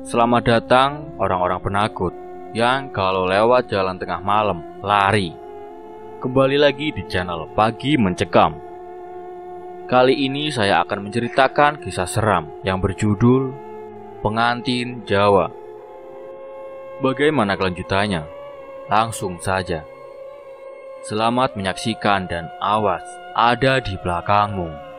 Selamat datang orang-orang penakut yang kalau lewat jalan tengah malam lari. Kembali lagi di channel Pagi Mencekam. Kali ini saya akan menceritakan kisah seram yang berjudul Pengantin Jawa. Bagaimana kelanjutannya? Langsung saja. Selamat menyaksikan dan awas, ada di belakangmu.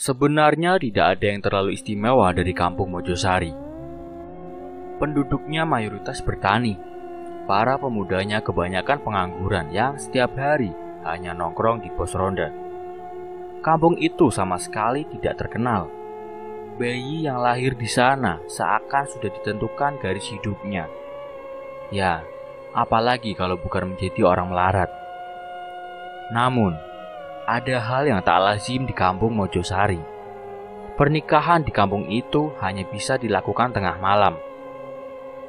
Sebenarnya tidak ada yang terlalu istimewa dari kampung Mojosari. Penduduknya mayoritas bertani. Para pemudanya kebanyakan pengangguran yang setiap hari hanya nongkrong di pos ronda. Kampung itu sama sekali tidak terkenal. Bayi yang lahir di sana seakan sudah ditentukan garis hidupnya. Ya, apalagi kalau bukan menjadi orang melarat. Namun, ada hal yang tak lazim di kampung Mojosari. Pernikahan di kampung itu hanya bisa dilakukan tengah malam.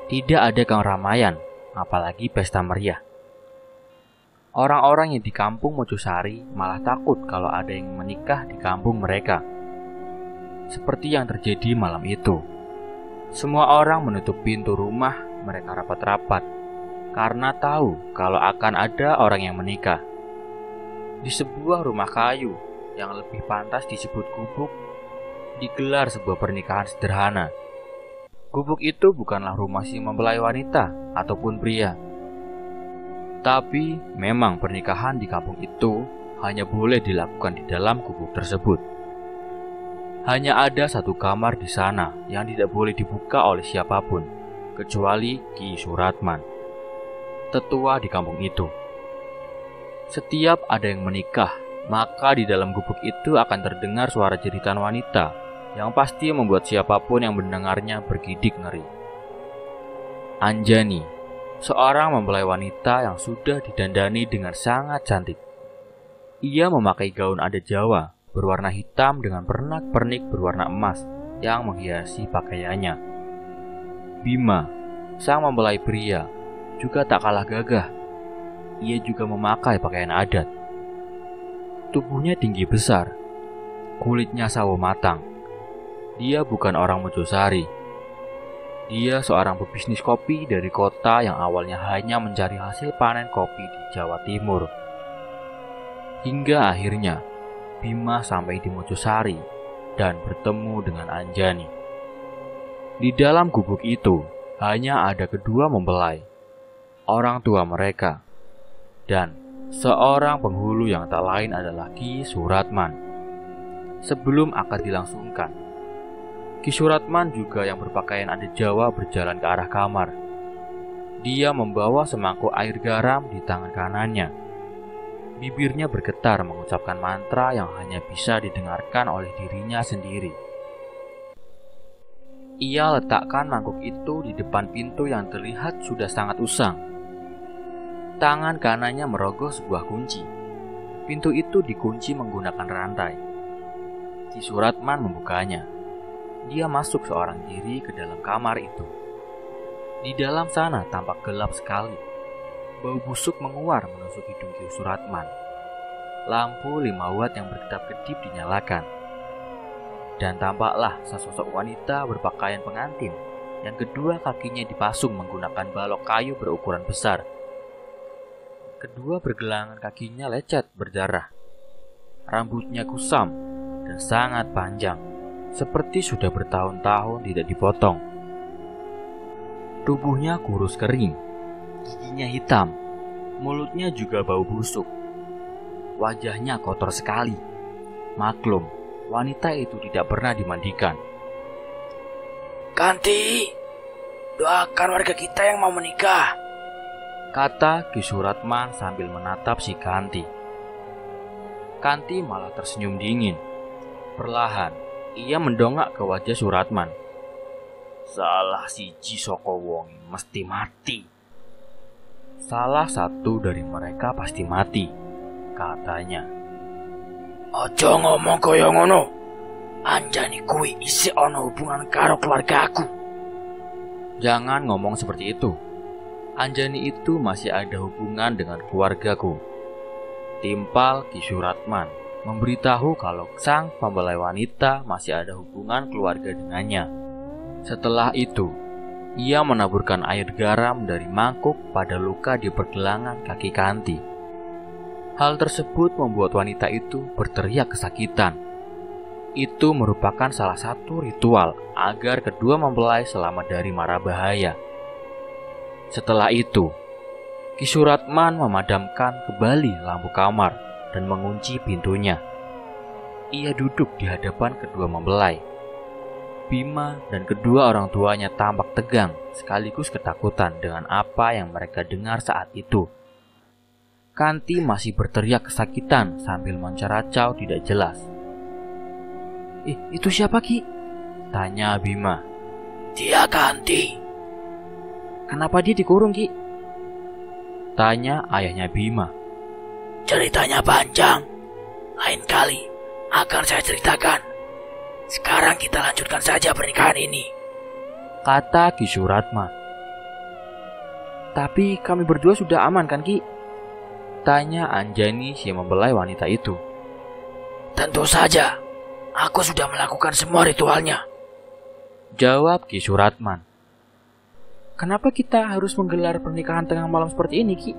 Tidak ada keramaian, apalagi pesta meriah. Orang-orang yang di kampung Mojosari malah takut kalau ada yang menikah di kampung mereka. Seperti yang terjadi malam itu. Semua orang menutup pintu rumah mereka rapat-rapat karena tahu kalau akan ada orang yang menikah. Di sebuah rumah kayu yang lebih pantas disebut gubuk, digelar sebuah pernikahan sederhana. Gubuk itu bukanlah rumah si mempelai wanita ataupun pria. Tapi memang pernikahan di kampung itu hanya boleh dilakukan di dalam gubuk tersebut. Hanya ada satu kamar di sana yang tidak boleh dibuka oleh siapapun, kecuali Ki Suratman, tetua di kampung itu. Setiap ada yang menikah, maka di dalam gubuk itu akan terdengar suara jeritan wanita yang pasti membuat siapapun yang mendengarnya bergidik ngeri. Anjani, seorang mempelai wanita yang sudah didandani dengan sangat cantik. Ia memakai gaun adat Jawa berwarna hitam dengan pernak-pernik berwarna emas yang menghiasi pakaiannya. Bima, sang mempelai pria, juga tak kalah gagah. Ia juga memakai pakaian adat. Tubuhnya tinggi besar, kulitnya sawo matang. Dia bukan orang Mojosari. Dia seorang pebisnis kopi dari kota yang awalnya hanya mencari hasil panen kopi di Jawa Timur. Hingga akhirnya Bima sampai di Mojosari dan bertemu dengan Anjani. Di dalam gubuk itu hanya ada kedua mempelai, orang tua mereka, dan seorang penghulu yang tak lain adalah Ki Suratman. Sebelum akad dilangsungkan, Ki Suratman juga yang berpakaian adat Jawa berjalan ke arah kamar. Dia membawa semangkuk air garam di tangan kanannya. Bibirnya bergetar mengucapkan mantra yang hanya bisa didengarkan oleh dirinya sendiri. Ia letakkan mangkuk itu di depan pintu yang terlihat sudah sangat usang. Tangan kanannya merogoh sebuah kunci. Pintu itu dikunci menggunakan rantai. Ki Suratman membukanya. Dia masuk seorang diri ke dalam kamar itu. Di dalam sana tampak gelap sekali. Bau busuk menguar menusuk hidung Ki Suratman. Lampu 5 watt yang berkedap-kedip dinyalakan. Dan tampaklah sesosok wanita berpakaian pengantin yang kedua kakinya dipasung menggunakan balok kayu berukuran besar. Kedua pergelangan kakinya lecet berdarah. Rambutnya kusam dan sangat panjang, seperti sudah bertahun-tahun tidak dipotong. Tubuhnya kurus kering, giginya hitam, mulutnya juga bau busuk. Wajahnya kotor sekali. Maklum, wanita itu tidak pernah dimandikan. "Kanti, doakan warga kita yang mau menikah," kata Ki Suratman sambil menatap si Kanti. Kanti malah tersenyum dingin. Perlahan, ia mendongak ke wajah Suratman. "Salah siji saka wong mesti mati." "Salah satu dari mereka pasti mati," katanya. "Ojo ngomong kaya ngono. Anjani kuwi isih ana hubungan karo keluargaku." Jangan ngomong seperti itu. Anjani itu masih ada hubungan dengan keluargaku. Timpal Ki Suratman memberitahu kalau sang pembelai wanita masih ada hubungan keluarga dengannya. Setelah itu, ia menaburkan air garam dari mangkuk pada luka di pergelangan kaki Kanti. Hal tersebut membuat wanita itu berteriak kesakitan. Itu merupakan salah satu ritual agar kedua mempelai selamat dari mara bahaya. Setelah itu, Ki Suratman memadamkan kembali lampu kamar dan mengunci pintunya. Ia duduk di hadapan kedua mempelai. Bima dan kedua orang tuanya tampak tegang sekaligus ketakutan dengan apa yang mereka dengar saat itu. Kanti masih berteriak kesakitan sambil menceracau tidak jelas. Itu siapa, Ki? Tanya Bima. Dia Kanti. Kenapa dia dikurung, Ki? Tanya ayahnya Bima. Ceritanya panjang. Lain kali akan saya ceritakan. Sekarang kita lanjutkan saja pernikahan ini, kata Ki Suratman. Tapi kami berdua sudah aman kan, Ki? Tanya Anjani si mempelai wanita itu. Tentu saja, aku sudah melakukan semua ritualnya, jawab Ki Suratman. Kenapa kita harus menggelar pernikahan tengah malam seperti ini, Ki?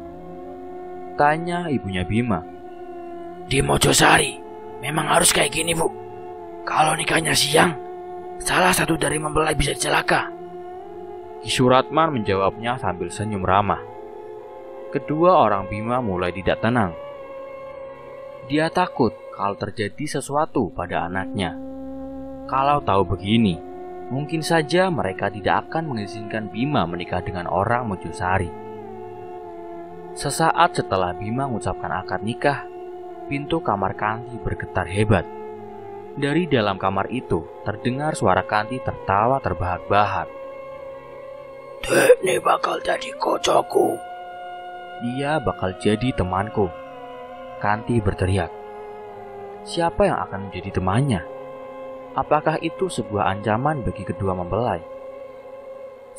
Tanya ibunya Bima. Di Mojosari memang harus kayak gini, Bu. Kalau nikahnya siang, salah satu dari mempelai bisa celaka. Ki Suratman menjawabnya sambil senyum ramah. Kedua orang Bima mulai tidak tenang. Dia takut kalau terjadi sesuatu pada anaknya. Kalau tahu begini, mungkin saja mereka tidak akan mengizinkan Bima menikah dengan orang Mojosari. Sesaat setelah Bima mengucapkan akad nikah, pintu kamar Kanti bergetar hebat. Dari dalam kamar itu terdengar suara Kanti tertawa terbahak-bahak. Dek, ini bakal jadi kocokku. Dia bakal jadi temanku. Kanti berteriak. Siapa yang akan menjadi temannya? Apakah itu sebuah ancaman bagi kedua mempelai?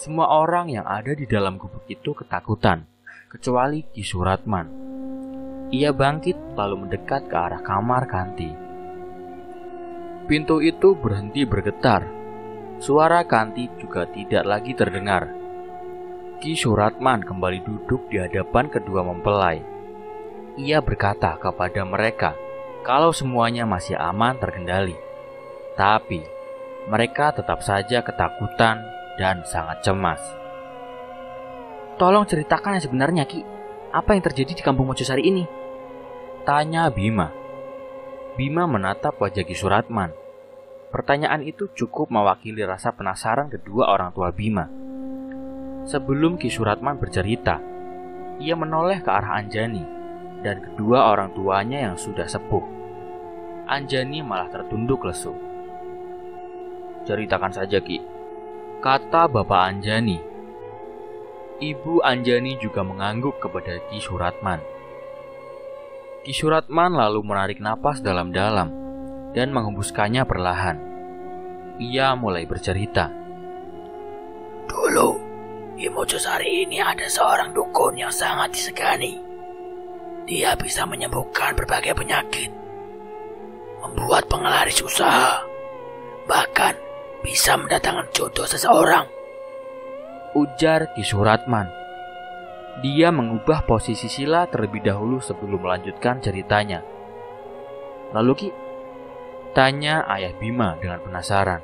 Semua orang yang ada di dalam gubuk itu ketakutan, kecuali Ki Suratman. Ia bangkit lalu mendekat ke arah kamar Kanti. Pintu itu berhenti bergetar. Suara Kanti juga tidak lagi terdengar. Ki Suratman kembali duduk di hadapan kedua mempelai. Ia berkata kepada mereka kalau semuanya masih aman terkendali. Tapi mereka tetap saja ketakutan dan sangat cemas. Tolong ceritakan yang sebenarnya, Ki. Apa yang terjadi di kampung Mojosari ini? Tanya Bima. Bima menatap wajah Ki Suratman. Pertanyaan itu cukup mewakili rasa penasaran kedua orang tua Bima. Sebelum Ki Suratman bercerita, ia menoleh ke arah Anjani dan kedua orang tuanya yang sudah sepuh. Anjani malah tertunduk lesu. Ceritakan saja, Ki, kata bapak Anjani. Ibu Anjani juga mengangguk kepada Ki Suratman. Ki Suratman lalu menarik napas dalam-dalam dan menghembuskannya perlahan. Ia mulai bercerita. Dulu di Mojosari ini ada seorang dukun yang sangat disegani. Dia bisa menyembuhkan berbagai penyakit, membuat penglaris usaha, bahkan bisa mendatangkan jodoh seseorang, ujar Ki Suratman. Dia mengubah posisi sila terlebih dahulu sebelum melanjutkan ceritanya. Lalu, Ki? Tanya ayah Bima dengan penasaran.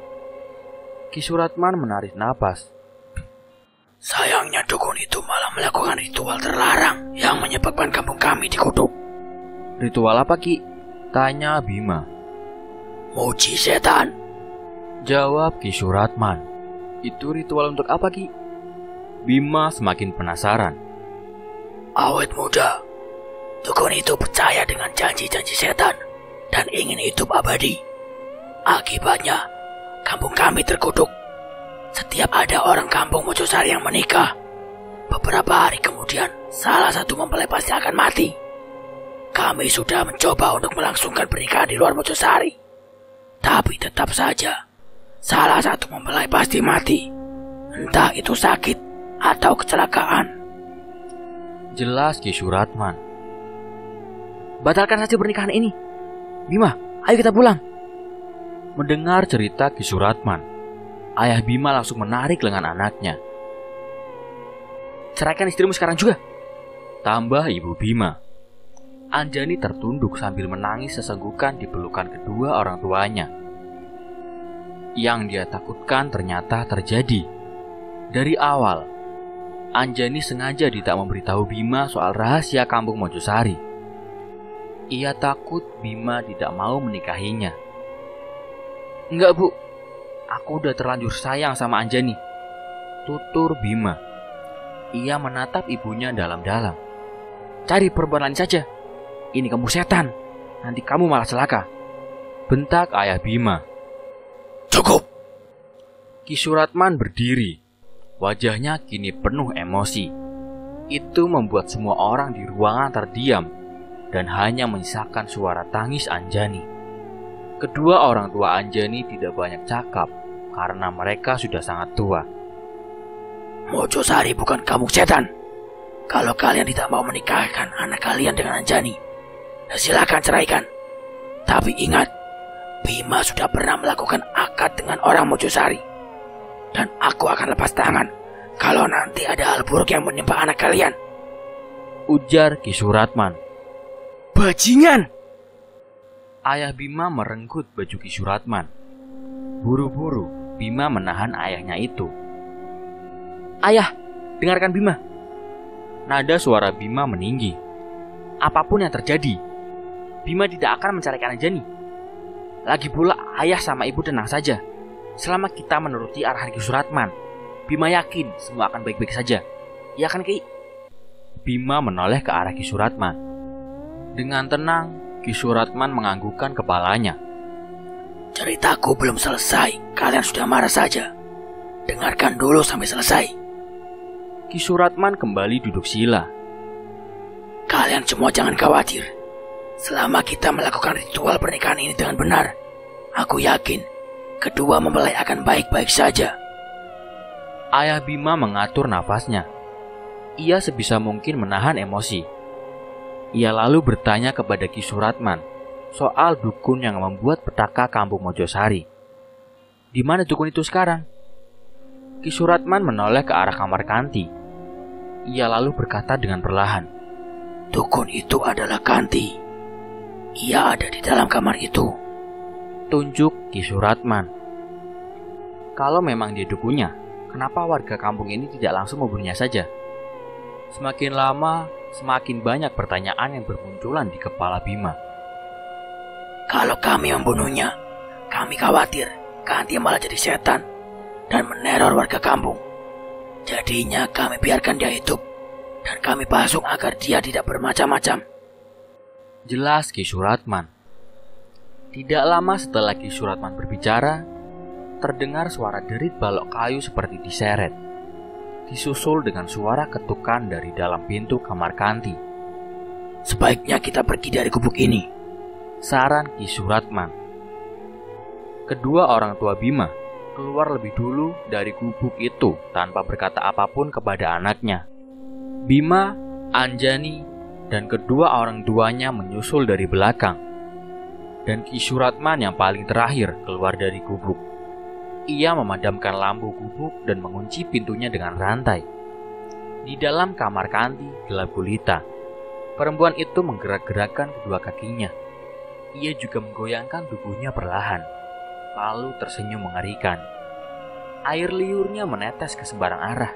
Ki Suratman menarik napas. Sayangnya dukun itu malah melakukan ritual terlarang yang menyebabkan kampung kami dikutuk. Ritual apa, Ki? Tanya Bima. Muji setan, jawab Ki Suratman. Itu ritual untuk apa, Ki? Bima semakin penasaran. Awet muda, dukun itu percaya dengan janji-janji setan dan ingin hidup abadi. Akibatnya, kampung kami terkutuk. Setiap ada orang kampung Mojosari yang menikah, beberapa hari kemudian salah satu mempelai pasti akan mati. Kami sudah mencoba untuk melangsungkan pernikahan di luar Mojosari, tapi tetap saja salah satu mempelai pasti mati. Entah itu sakit atau kecelakaan. Jelas Ki Suratman. Batalkan saja pernikahan ini. Bima, ayo kita pulang. Mendengar cerita Ki Suratman, ayah Bima langsung menarik lengan anaknya. Ceraikan istrimu sekarang juga, tambah ibu Bima. Anjani tertunduk sambil menangis sesenggukan di pelukan kedua orang tuanya. Yang dia takutkan ternyata terjadi. Dari awal, Anjani sengaja tidak memberitahu Bima soal rahasia kampung Mojosari. Ia takut Bima tidak mau menikahinya. Enggak bu, aku udah terlanjur sayang sama Anjani, tutur Bima. Ia menatap ibunya dalam-dalam. Cari perempuan lain saja. Ini kamu setan, nanti kamu malah celaka, bentak ayah Bima. Cukup. Ki Suratman berdiri. Wajahnya kini penuh emosi. Itu membuat semua orang di ruangan terdiam dan hanya menyisakan suara tangis Anjani. Kedua orang tua Anjani tidak banyak cakap karena mereka sudah sangat tua. Mojosari bukan kampung setan. Kalau kalian tidak mau menikahkan anak kalian dengan Anjani, silakan ceraikan. Tapi ingat, Bima sudah pernah melakukan akad dengan orang Mojosari. Dan aku akan lepas tangan kalau nanti ada hal buruk yang menimpa anak kalian, ujar Ki Suratman. Bajingan! Ayah Bima merenggut baju Ki Suratman. Buru-buru Bima menahan ayahnya itu. Ayah, dengarkan Bima. Nada suara Bima meninggi. Apapun yang terjadi, Bima tidak akan menceraikan Anjani. Lagi pula ayah sama ibu tenang saja. Selama kita menuruti arahan Ki Suratman, Bima yakin semua akan baik-baik saja. Ya kan Ki? Bima menoleh ke arah Ki Suratman. Dengan tenang, Ki Suratman menganggukkan kepalanya. Ceritaku belum selesai, kalian sudah marah saja. Dengarkan dulu sampai selesai. Ki Suratman kembali duduk sila. Kalian semua jangan khawatir. Selama kita melakukan ritual pernikahan ini dengan benar, aku yakin kedua mempelai akan baik-baik saja. Ayah Bima mengatur nafasnya. Ia sebisa mungkin menahan emosi. Ia lalu bertanya kepada Ki Suratman soal dukun yang membuat petaka kampung Mojosari. Di mana dukun itu sekarang? Ki Suratman menoleh ke arah kamar Kanti. Ia lalu berkata dengan perlahan, Dukun itu adalah Kanti. Ia ada di dalam kamar itu. Tunjuk Ki Suratman. Kalau memang dia dukunnya, kenapa warga kampung ini tidak langsung membunuhnya saja? Semakin lama, semakin banyak pertanyaan yang bermunculan di kepala Bima. Kalau kami membunuhnya, kami khawatir Kanti malah jadi setan dan meneror warga kampung. Jadinya kami biarkan dia hidup dan kami pasung agar dia tidak bermacam-macam. Jelas Ki Suratman. Tidak lama setelah Ki Suratman berbicara, terdengar suara derit balok kayu seperti diseret, disusul dengan suara ketukan dari dalam pintu kamar Kanti. Sebaiknya kita pergi dari gubuk ini, saran Ki Suratman. Kedua orang tua Bima keluar lebih dulu dari gubuk itu tanpa berkata apapun kepada anaknya. Bima, Anjani, dan kedua orang tuanya menyusul dari belakang. Dan Ki Suratman yang paling terakhir keluar dari gubuk. Ia memadamkan lampu gubuk dan mengunci pintunya dengan rantai. Di dalam kamar Kanti gelap gulita. Perempuan itu menggerak-gerakkan kedua kakinya. Ia juga menggoyangkan tubuhnya perlahan, lalu tersenyum mengerikan. Air liurnya menetes ke sembarang arah.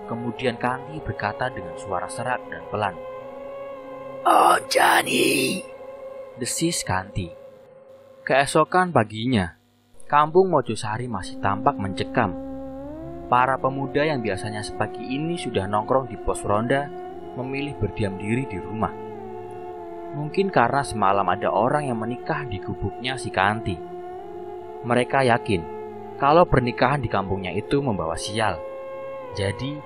Kemudian Kanti berkata dengan suara serak dan pelan, Anjani, desis Kanti. Keesokan paginya, kampung Mojosari masih tampak mencekam. Para pemuda yang biasanya sepagi ini sudah nongkrong di pos ronda memilih berdiam diri di rumah. Mungkin karena semalam ada orang yang menikah di gubuknya si Kanti. Mereka yakin kalau pernikahan di kampungnya itu membawa sial. Jadi,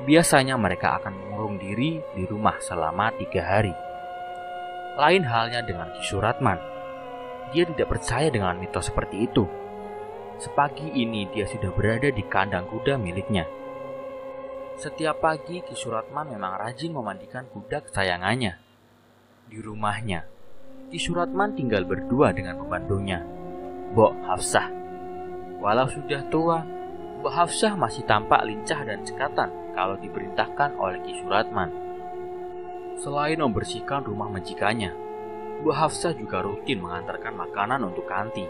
biasanya mereka akan mengurung diri di rumah selama 3 hari. Lain halnya dengan Ki Suratman. Dia tidak percaya dengan mitos seperti itu. Sepagi ini dia sudah berada di kandang kuda miliknya. Setiap pagi Ki Suratman memang rajin memandikan kuda kesayangannya. Di rumahnya, Ki Suratman tinggal berdua dengan pembantunya, Mbok Hafsah. Walau sudah tua, Mbok Hafsah masih tampak lincah dan cekatan kalau diperintahkan oleh Ki Suratman. Selain membersihkan rumah majikannya, Mbok Hafsah juga rutin mengantarkan makanan untuk Kanti.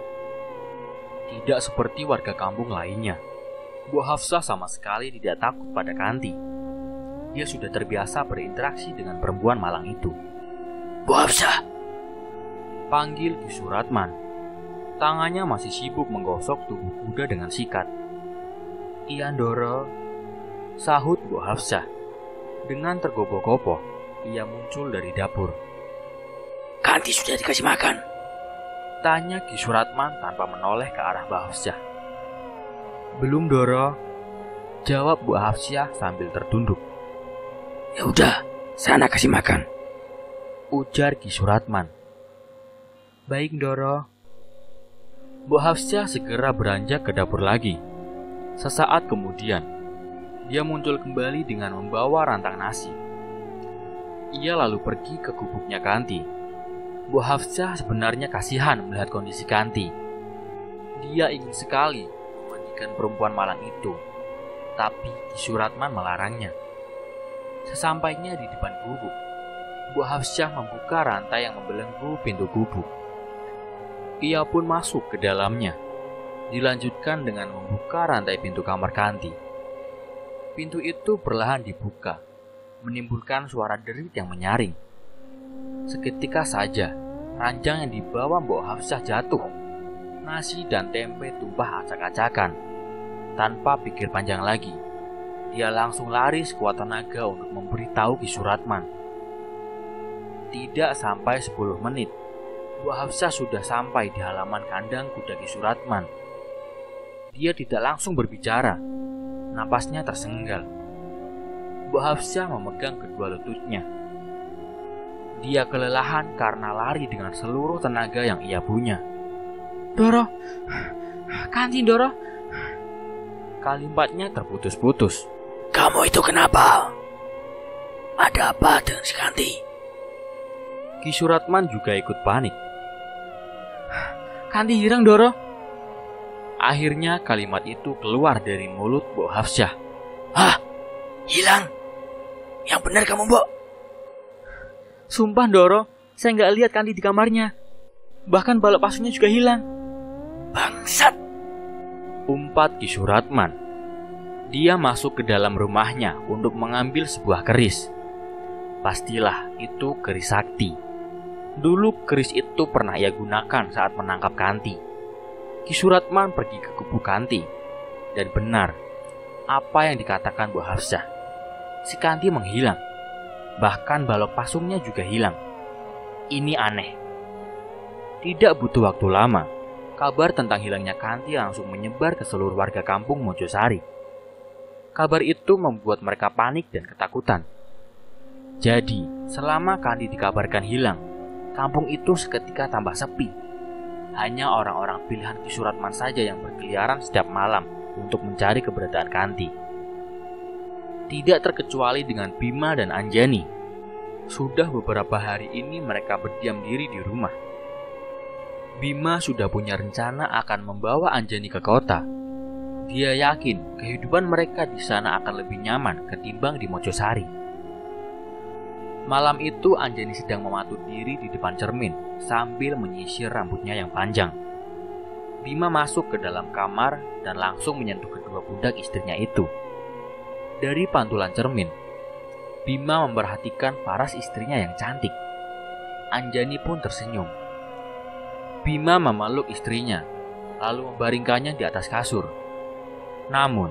Tidak seperti warga kampung lainnya, Mbok Hafsah sama sekali tidak takut pada Kanti. Dia sudah terbiasa berinteraksi dengan perempuan malang itu. Bu Hafsah, panggil Ki Suratman. Tangannya masih sibuk menggosok tubuh kuda dengan sikat. Iya Ndoro, sahut Bu Hafsah. Dengan tergopoh-gopoh, ia muncul dari dapur. Kanti sudah dikasih makan? Tanya Ki Suratman tanpa menoleh ke arah Bu Hafsah. Belum Doro, jawab Bu Hafsah sambil tertunduk. Ya udah, sana kasih makan, ujar Ki Suratman. Baik Doro. Bu Hafsah segera beranjak ke dapur lagi. Sesaat kemudian, dia muncul kembali dengan membawa rantang nasi. Ia lalu pergi ke gubuknya Kanti. Bu Hafsah sebenarnya kasihan melihat kondisi Kanti. Dia ingin sekali memandikan perempuan malang itu, tapi Ki Suratman melarangnya. Sesampainya di depan gubuk, Bu Hafsah membuka rantai yang membelenggu pintu gubuk. Ia pun masuk ke dalamnya. Dilanjutkan dengan membuka rantai pintu kamar Kanti. Pintu itu perlahan dibuka, menimbulkan suara derit yang menyaring. Seketika saja, ranjang yang dibawa Mbok Hafsah jatuh. Nasi dan tempe tumpah acak-acakan. Tanpa pikir panjang lagi, dia langsung lari sekuat tenaga untuk memberitahu Ki Suratman. Tidak sampai 10 menit, Bu Hafsah sudah sampai di halaman kandang kuda Ki Suratman. Dia tidak langsung berbicara, napasnya tersenggal. Bu Hafsah memegang kedua lututnya. Dia kelelahan karena lari dengan seluruh tenaga yang ia punya. Doro, Kanti Doro. Kalimatnya terputus-putus. Kamu itu kenapa? Ada apa dengan si Kanti? Ki Suratman juga ikut panik. Kanti hilang Doro. Akhirnya kalimat itu keluar dari mulut Bu Hafsah. Hah? Hilang? Yang benar kamu, Mbok? Sumpah Doro, saya nggak lihat Kanti di kamarnya. Bahkan balok pasunya juga hilang. Bangsat! Umpat Ki Suratman. Dia masuk ke dalam rumahnya untuk mengambil sebuah keris. Pastilah itu keris sakti. Dulu keris itu pernah ia gunakan saat menangkap Kanti. Ki Suratman pergi ke gubuk Kanti. Dan benar, apa yang dikatakan Bu Hafsah. Si Kanti menghilang. Bahkan balok pasungnya juga hilang. Ini aneh. Tidak butuh waktu lama, kabar tentang hilangnya Kanti langsung menyebar ke seluruh warga kampung Mojosari. Kabar itu membuat mereka panik dan ketakutan. Jadi, selama Kanti dikabarkan hilang, kampung itu seketika tambah sepi. Hanya orang-orang pilihan Ki Suratman saja yang berkeliaran setiap malam untuk mencari keberadaan Kanti. Tidak terkecuali dengan Bima dan Anjani. Sudah beberapa hari ini mereka berdiam diri di rumah. Bima sudah punya rencana akan membawa Anjani ke kota. Dia yakin kehidupan mereka di sana akan lebih nyaman ketimbang di Mojosari. Malam itu Anjani sedang mematut diri di depan cermin sambil menyisir rambutnya yang panjang. Bima masuk ke dalam kamar dan langsung menyentuh kedua pundak istrinya itu. Dari pantulan cermin, Bima memperhatikan paras istrinya yang cantik. Anjani pun tersenyum. Bima memeluk istrinya, lalu membaringkannya di atas kasur. Namun,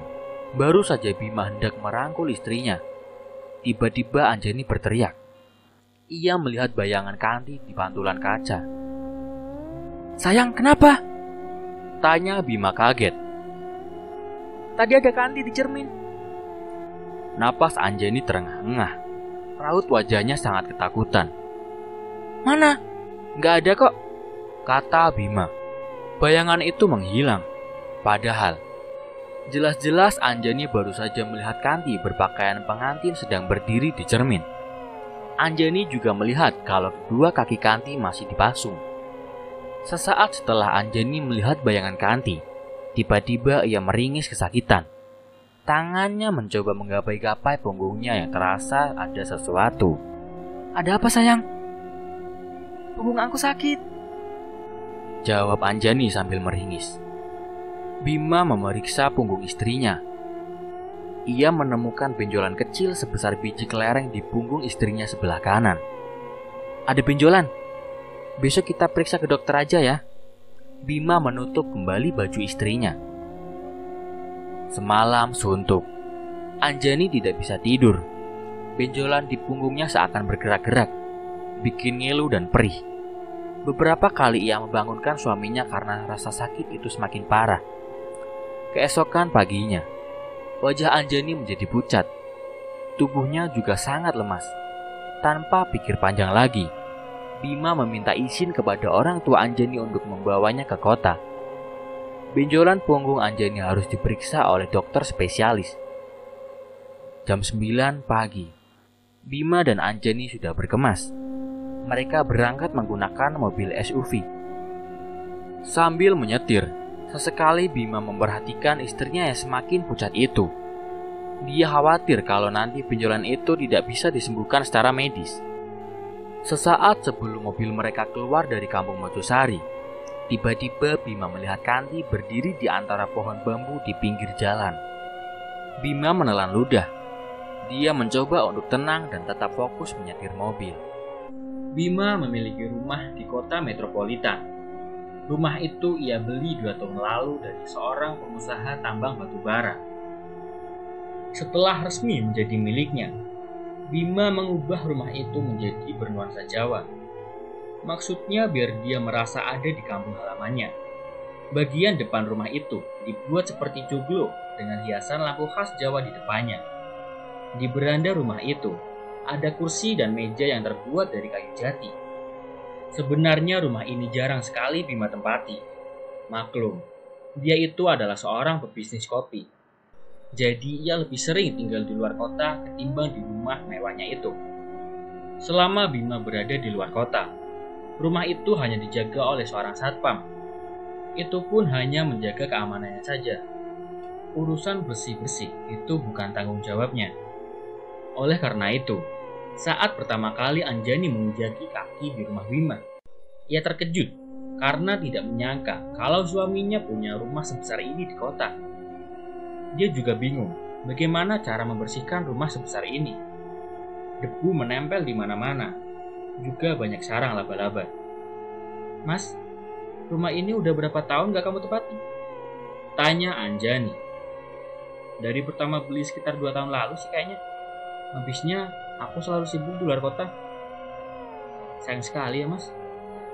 baru saja Bima hendak merangkul istrinya, tiba-tiba Anjani berteriak. Ia melihat bayangan Kanti di pantulan kaca. Sayang, kenapa? Tanya Bima kaget. Tadi ada Kanti di cermin. Napas Anjani terengah-engah. Raut wajahnya sangat ketakutan. Mana? Nggak ada kok, kata Bima. Bayangan itu menghilang. Padahal, jelas-jelas Anjani baru saja melihat Kanti berpakaian pengantin sedang berdiri di cermin. Anjani juga melihat kalau kedua kaki Kanti masih dipasung. Sesaat setelah Anjani melihat bayangan Kanti, tiba-tiba ia meringis kesakitan. Tangannya mencoba menggapai-gapai punggungnya yang terasa ada sesuatu. "Ada apa sayang? Punggung aku sakit," jawab Anjani sambil meringis. Bima memeriksa punggung istrinya. Ia menemukan benjolan kecil sebesar biji kelereng di punggung istrinya sebelah kanan. "Ada benjolan. Besok kita periksa ke dokter aja ya." Bima menutup kembali baju istrinya. Semalam suntuk. Anjani tidak bisa tidur. Benjolan di punggungnya seakan bergerak-gerak, bikin ngilu dan perih. Beberapa kali ia membangunkan suaminya karena rasa sakit itu semakin parah. Keesokan paginya, wajah Anjani menjadi pucat. Tubuhnya juga sangat lemas. Tanpa pikir panjang lagi, Bima meminta izin kepada orang tua Anjani untuk membawanya ke kota. Benjolan punggung Anjani harus diperiksa oleh dokter spesialis. Jam 9 pagi, Bima dan Anjani sudah berkemas. Mereka berangkat menggunakan mobil SUV. Sambil menyetir, sesekali Bima memperhatikan istrinya yang semakin pucat itu. Dia khawatir kalau nanti benjolan itu tidak bisa disembuhkan secara medis. Sesaat sebelum mobil mereka keluar dari kampung Mojosari, tiba-tiba Bima melihat Kanti berdiri di antara pohon bambu di pinggir jalan. Bima menelan ludah. Dia mencoba untuk tenang dan tetap fokus menyetir mobil. Bima memiliki rumah di kota metropolitan. Rumah itu ia beli 2 tahun lalu dari seorang pengusaha tambang batu bara. Setelah resmi menjadi miliknya, Bima mengubah rumah itu menjadi bernuansa Jawa. Maksudnya biar dia merasa ada di kampung halamannya. Bagian depan rumah itu dibuat seperti joglo dengan hiasan lampu khas Jawa di depannya. Di beranda rumah itu ada kursi dan meja yang terbuat dari kayu jati. Sebenarnya rumah ini jarang sekali Bima tempati. Maklum, dia itu adalah seorang pebisnis kopi. Jadi ia lebih sering tinggal di luar kota ketimbang di rumah mewahnya itu. Selama Bima berada di luar kota, rumah itu hanya dijaga oleh seorang satpam. Itu pun hanya menjaga keamanannya saja. Urusan bersih-bersih itu bukan tanggung jawabnya. Oleh karena itu, saat pertama kali Anjani menginjaki kaki di rumah Bima, ia terkejut karena tidak menyangka kalau suaminya punya rumah sebesar ini di kota. Dia juga bingung bagaimana cara membersihkan rumah sebesar ini. Debu menempel di mana-mana, juga banyak sarang laba-laba. "Mas, rumah ini udah berapa tahun gak kamu tepati?" tanya Anjani. "Dari pertama beli sekitar 2 tahun lalu sih kayaknya. Habisnya aku selalu sibuk di luar kota." "Sayang sekali ya mas,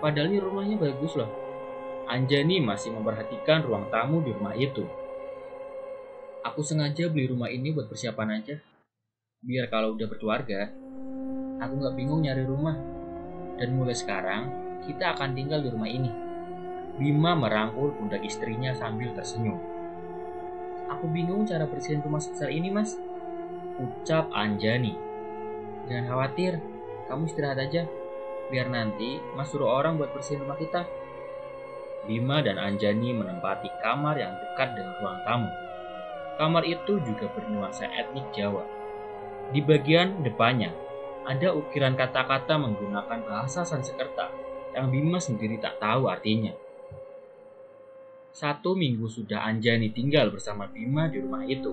padahal ini rumahnya bagus loh." Anjani masih memperhatikan ruang tamu di rumah itu. "Aku sengaja beli rumah ini buat persiapan aja. Biar kalau udah berkeluarga, aku gak bingung nyari rumah. Dan mulai sekarang, kita akan tinggal di rumah ini." Bima merangkul pundak istrinya sambil tersenyum. "Aku bingung cara bersihin rumah sebesar ini mas," ucap Anjani. "Jangan khawatir, kamu istirahat aja. Biar nanti mas suruh orang buat bersihin rumah kita." Bima dan Anjani menempati kamar yang dekat dengan ruang tamu. Kamar itu juga bernuansa etnik Jawa. Di bagian depannya, ada ukiran kata-kata menggunakan bahasa Sanskerta yang Bima sendiri tak tahu artinya. 1 minggu sudah Anjani tinggal bersama Bima di rumah itu.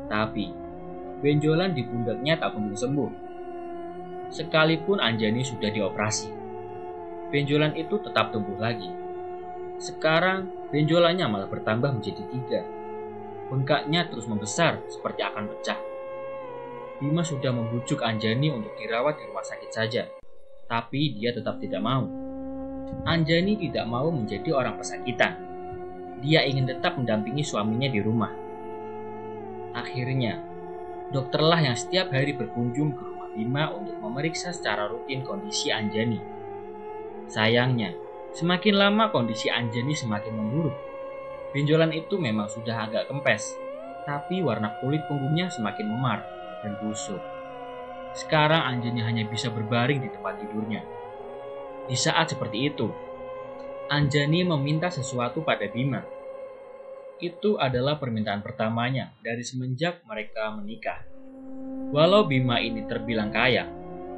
Tapi, benjolan di pundaknya tak kunjung sembuh. Sekalipun Anjani sudah dioperasi, benjolan itu tetap tumbuh lagi. Sekarang, benjolannya malah bertambah menjadi 3. Bengkaknya terus membesar seperti akan pecah. Bima sudah membujuk Anjani untuk dirawat di rumah sakit saja, tapi dia tetap tidak mau. Anjani tidak mau menjadi orang pesakitan. Dia ingin tetap mendampingi suaminya di rumah. Akhirnya, dokterlah yang setiap hari berkunjung ke rumah Bima untuk memeriksa secara rutin kondisi Anjani. Sayangnya, semakin lama kondisi Anjani semakin memburuk. Benjolan itu memang sudah agak kempes, tapi warna kulit punggungnya semakin memar dan busuk. Sekarang Anjani hanya bisa berbaring di tempat tidurnya. Di saat seperti itu, Anjani meminta sesuatu pada Bima. Itu adalah permintaan pertamanya dari semenjak mereka menikah. Walau Bima ini terbilang kaya,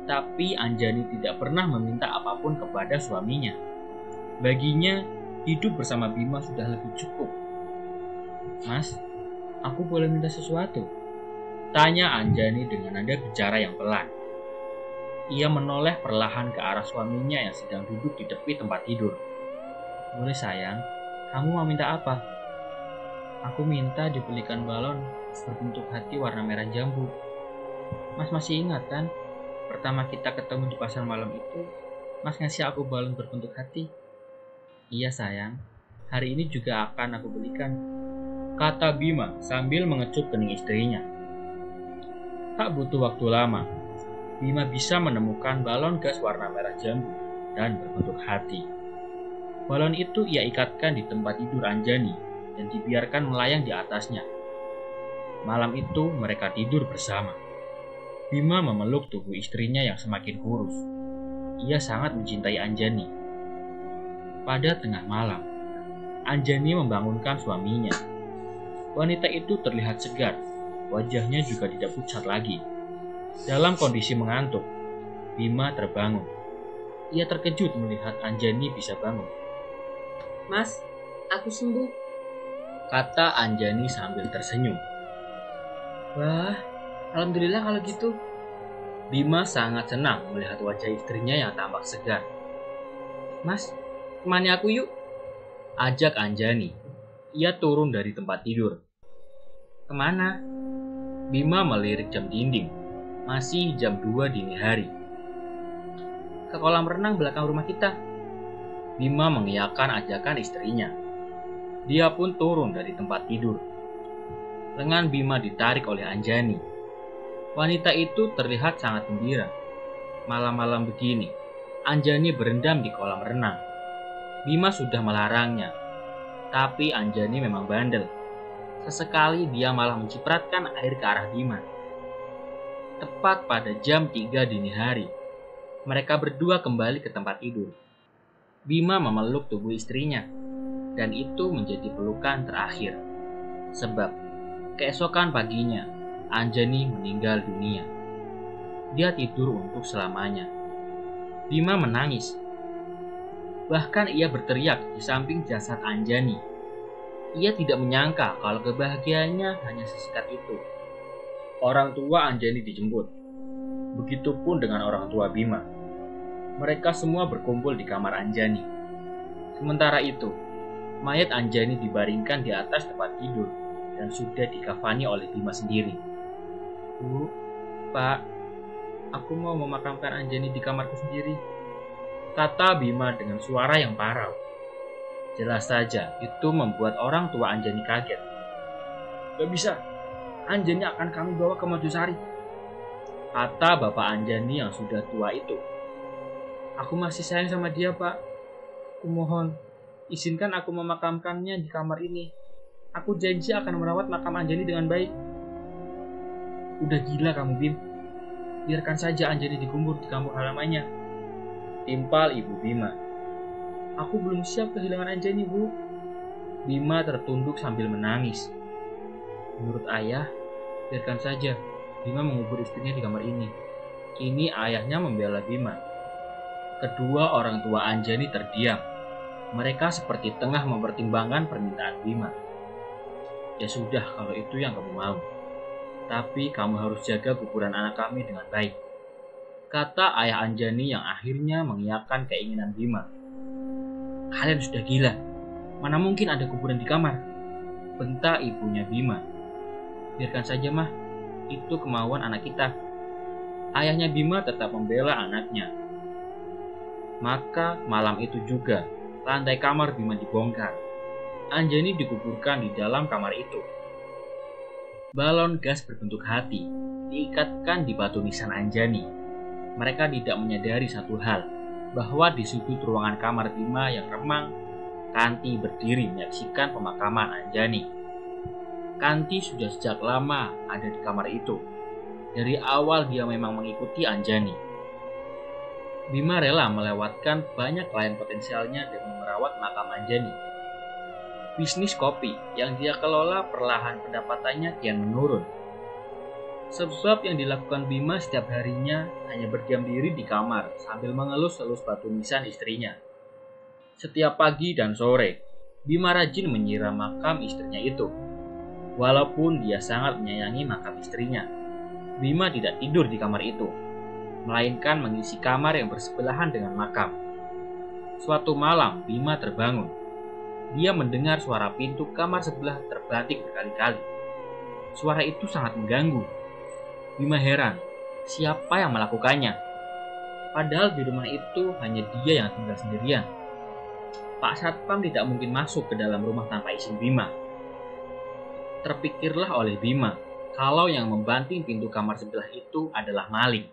tapi Anjani tidak pernah meminta apapun kepada suaminya. Baginya, hidup bersama Bima sudah lebih cukup. "Mas, aku boleh minta sesuatu?" tanya Anjani dengan nada bicara yang pelan. Ia menoleh perlahan ke arah suaminya yang sedang duduk di tepi tempat tidur. "Boleh sayang, kamu mau minta apa?" "Aku minta dibelikan balon berbentuk hati warna merah jambu. Mas masih ingat kan? Pertama kita ketemu di pasar malam itu, Mas ngasih aku balon berbentuk hati." "Iya sayang, hari ini juga akan aku belikan," kata Bima sambil mengecup kening istrinya. Tak butuh waktu lama, Bima bisa menemukan balon gas warna merah jambu dan berbentuk hati. Balon itu ia ikatkan di tempat tidur Anjani dan dibiarkan melayang di atasnya. Malam itu mereka tidur bersama. Bima memeluk tubuh istrinya yang semakin kurus. Ia sangat mencintai Anjani. Pada tengah malam, Anjani membangunkan suaminya. Wanita itu terlihat segar, wajahnya juga tidak pucat lagi. Dalam kondisi mengantuk, Bima terbangun. Ia terkejut melihat Anjani bisa bangun. "Mas, aku sembuh," kata Anjani sambil tersenyum. "Wah, alhamdulillah kalau gitu." Bima sangat senang melihat wajah istrinya yang tampak segar. "Mas, temani aku yuk," ajak Anjani. Ia turun dari tempat tidur. "Kemana?" Bima melirik jam dinding. Masih jam 2 dini hari. "Ke kolam renang belakang rumah kita." Bima mengiyakan ajakan istrinya. Dia pun turun dari tempat tidur. Lengan Bima ditarik oleh Anjani. Wanita itu terlihat sangat gembira. Malam-malam begini, Anjani berendam di kolam renang. Bima sudah melarangnya, tapi Anjani memang bandel. Sesekali dia malah mencipratkan air ke arah Bima. Tepat pada jam 3 dini hari, mereka berdua kembali ke tempat tidur. Bima memeluk tubuh istrinya, dan itu menjadi pelukan terakhir. Sebab, keesokan paginya, Anjani meninggal dunia. Dia tidur untuk selamanya. Bima menangis. Bahkan ia berteriak di samping jasad Anjani. Ia tidak menyangka kalau kebahagiaannya hanya sesekat itu. Orang tua Anjani dijemput. Begitupun dengan orang tua Bima. Mereka semua berkumpul di kamar Anjani. Sementara itu, mayat Anjani dibaringkan di atas tempat tidur dan sudah dikafani oleh Bima sendiri. "Bu, Pak, aku mau memakamkan Anjani di kamarku sendiri," kata Bima dengan suara yang parau. Jelas saja itu membuat orang tua Anjani kaget. "Gak bisa, Anjani akan kami bawa ke Mojosari," kata bapak Anjani yang sudah tua itu. "Aku masih sayang sama dia, Pak. Kumohon, izinkan aku memakamkannya di kamar ini. Aku janji akan merawat makam Anjani dengan baik." "Udah gila kamu, Bim. Biarkan saja Anjani dikubur di kampung halamannya," timpal ibu Bima. "Aku belum siap kehilangan Anjani, Bu." Bima tertunduk sambil menangis. "Menurut ayah, biarkan saja Bima mengubur istrinya di kamar ini." Kini ayahnya membela Bima. Kedua orang tua Anjani terdiam. Mereka seperti tengah mempertimbangkan permintaan Bima. "Ya sudah kalau itu yang kamu mau. Tapi kamu harus jaga kuburan anak kami dengan baik," kata ayah Anjani yang akhirnya mengiyakan keinginan Bima. "Kalian sudah gila. Mana mungkin ada kuburan di kamar?" bentak ibunya Bima. "Biarkan saja, Mah. Itu kemauan anak kita." Ayahnya Bima tetap membela anaknya. Maka malam itu juga, lantai kamar Bima dibongkar. Anjani dikuburkan di dalam kamar itu. Balon gas berbentuk hati diikatkan di batu nisan Anjani. Mereka tidak menyadari satu hal, bahwa di sudut ruangan kamar Bima yang remang, Kanti berdiri menyaksikan pemakaman Anjani. Kanti sudah sejak lama ada di kamar itu. Dari awal dia memang mengikuti Anjani. Bima rela melewatkan banyak klien potensialnya demi merawat makam Anjani. Bisnis kopi yang dia kelola perlahan pendapatannya kian menurun. Sebab yang dilakukan Bima setiap harinya hanya berdiam diri di kamar sambil mengelus-elus batu nisan istrinya. Setiap pagi dan sore, Bima rajin menyiram makam istrinya itu. Walaupun dia sangat menyayangi makam istrinya, Bima tidak tidur di kamar itu, melainkan mengisi kamar yang bersebelahan dengan makam. Suatu malam, Bima terbangun. Dia mendengar suara pintu kamar sebelah terbanting berkali-kali. Suara itu sangat mengganggu. Bima heran, siapa yang melakukannya? Padahal di rumah itu hanya dia yang tinggal sendirian. Pak Satpam tidak mungkin masuk ke dalam rumah tanpa izin Bima. Terpikirlah oleh Bima kalau yang membanting pintu kamar sebelah itu adalah maling.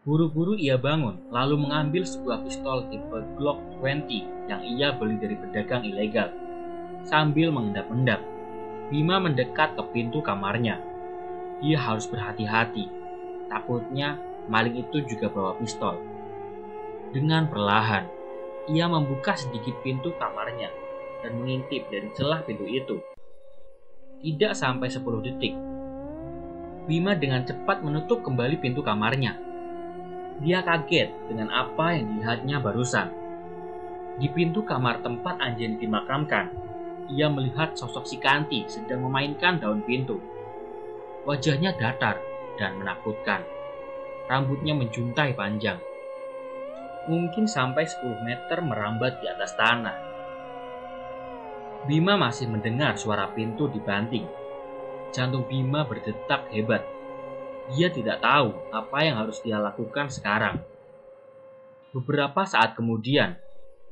Buru-buru ia bangun, lalu mengambil sebuah pistol tipe Glock 20 yang ia beli dari pedagang ilegal. Sambil mengendap-endap, Bima mendekat ke pintu kamarnya. Dia harus berhati-hati, takutnya maling itu juga bawa pistol. Dengan perlahan, ia membuka sedikit pintu kamarnya dan mengintip dari celah pintu itu. Tidak sampai 10 detik, Bima dengan cepat menutup kembali pintu kamarnya. Dia kaget dengan apa yang dilihatnya barusan. Di pintu kamar tempat Anjani dimakamkan, ia melihat sosok si Kanti sedang memainkan daun pintu. Wajahnya datar dan menakutkan. Rambutnya menjuntai panjang. Mungkin sampai 10 meter merambat di atas tanah. Bima masih mendengar suara pintu dibanting. Jantung Bima berdetak hebat. Dia tidak tahu apa yang harus dia lakukan sekarang. Beberapa saat kemudian,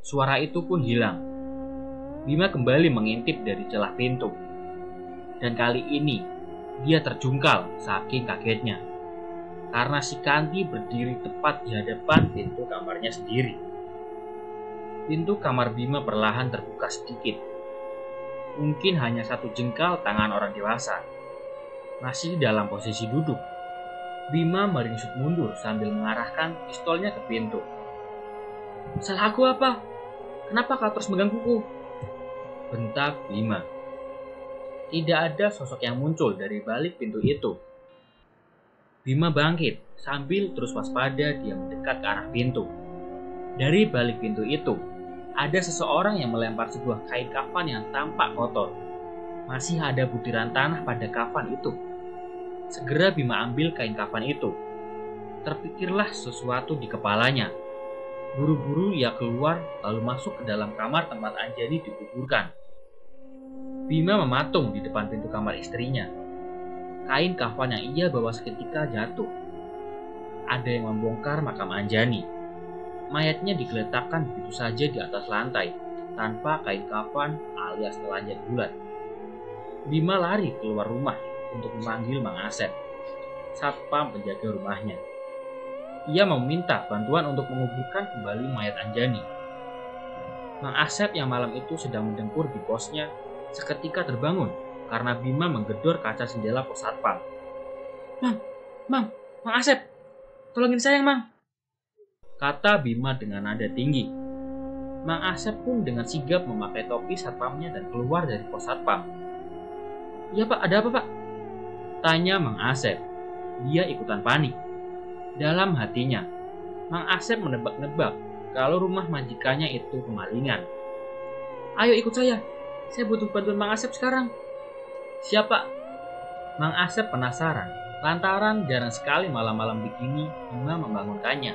suara itu pun hilang. Bima kembali mengintip dari celah pintu. Dan kali ini, dia terjungkal saking kagetnya. Karena si Kanti berdiri tepat di hadapan pintu kamarnya sendiri. Pintu kamar Bima perlahan terbuka sedikit. Mungkin hanya 1 jengkal tangan orang dewasa. Masih dalam posisi duduk, Bima meringsut mundur sambil mengarahkan pistolnya ke pintu. "Salah aku apa? Kenapa kau terus menggangguku?" bentak Bima. Tidak ada sosok yang muncul dari balik pintu itu. Bima bangkit sambil terus waspada dia mendekat ke arah pintu. Dari balik pintu itu, ada seseorang yang melempar sebuah kain kafan yang tampak kotor. Masih ada butiran tanah pada kafan itu. Segera Bima ambil kain kafan itu. Terpikirlah sesuatu di kepalanya. Buru-buru ia keluar lalu masuk ke dalam kamar tempat Anjani dikuburkan. Bima mematung di depan pintu kamar istrinya. Kain kafan yang ia bawa seketika jatuh. Ada yang membongkar makam Anjani. Mayatnya digeletakkan begitu saja di atas lantai, tanpa kain kafan alias telanjang bulat. Bima lari keluar rumah untuk memanggil Mang Asep, satpam penjaga rumahnya. Ia meminta bantuan untuk menguburkan kembali mayat Anjani. Mang Asep yang malam itu sedang mendengkur di posnya, seketika terbangun karena Bima menggedor kaca jendela pos satpam. Mang Asep, tolongin saya, Mang," kata Bima dengan nada tinggi. Mang Asep pun dengan sigap memakai topi satpamnya dan keluar dari pos satpam. "Iya Pak, ada apa Pak?" tanya Mang Asep. Dia ikutan panik. Dalam hatinya, Mang Asep menebak-nebak kalau rumah majikannya itu kemalingan. "Ayo ikut saya butuh bantuan Mang Asep sekarang." "Siapa?" Mang Asep penasaran, lantaran jarang sekali malam-malam begini Bima membangunkannya.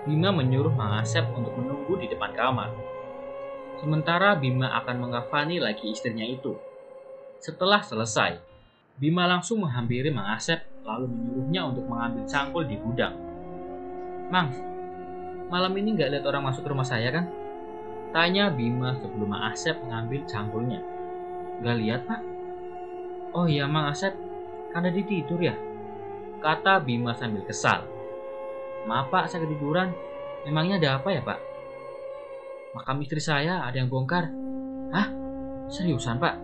Bima menyuruh Mang Asep untuk menunggu di depan kamar. Sementara Bima akan mengkafani lagi istrinya itu. Setelah selesai, Bima langsung menghampiri Mang Asep lalu menyuruhnya untuk mengambil cangkul di gudang. "Mang, malam ini nggak lihat orang masuk ke rumah saya kan?" tanya Bima sebelum Mang Asep mengambil cangkulnya. "Nggak lihat Pak." "Oh iya Mang Asep, karena dia tidur ya?" kata Bima sambil kesal. "Maaf Pak, saya ketiduran. Memangnya ada apa ya Pak?" Makam istri saya ada yang bongkar. Hah? Seriusan, Pak?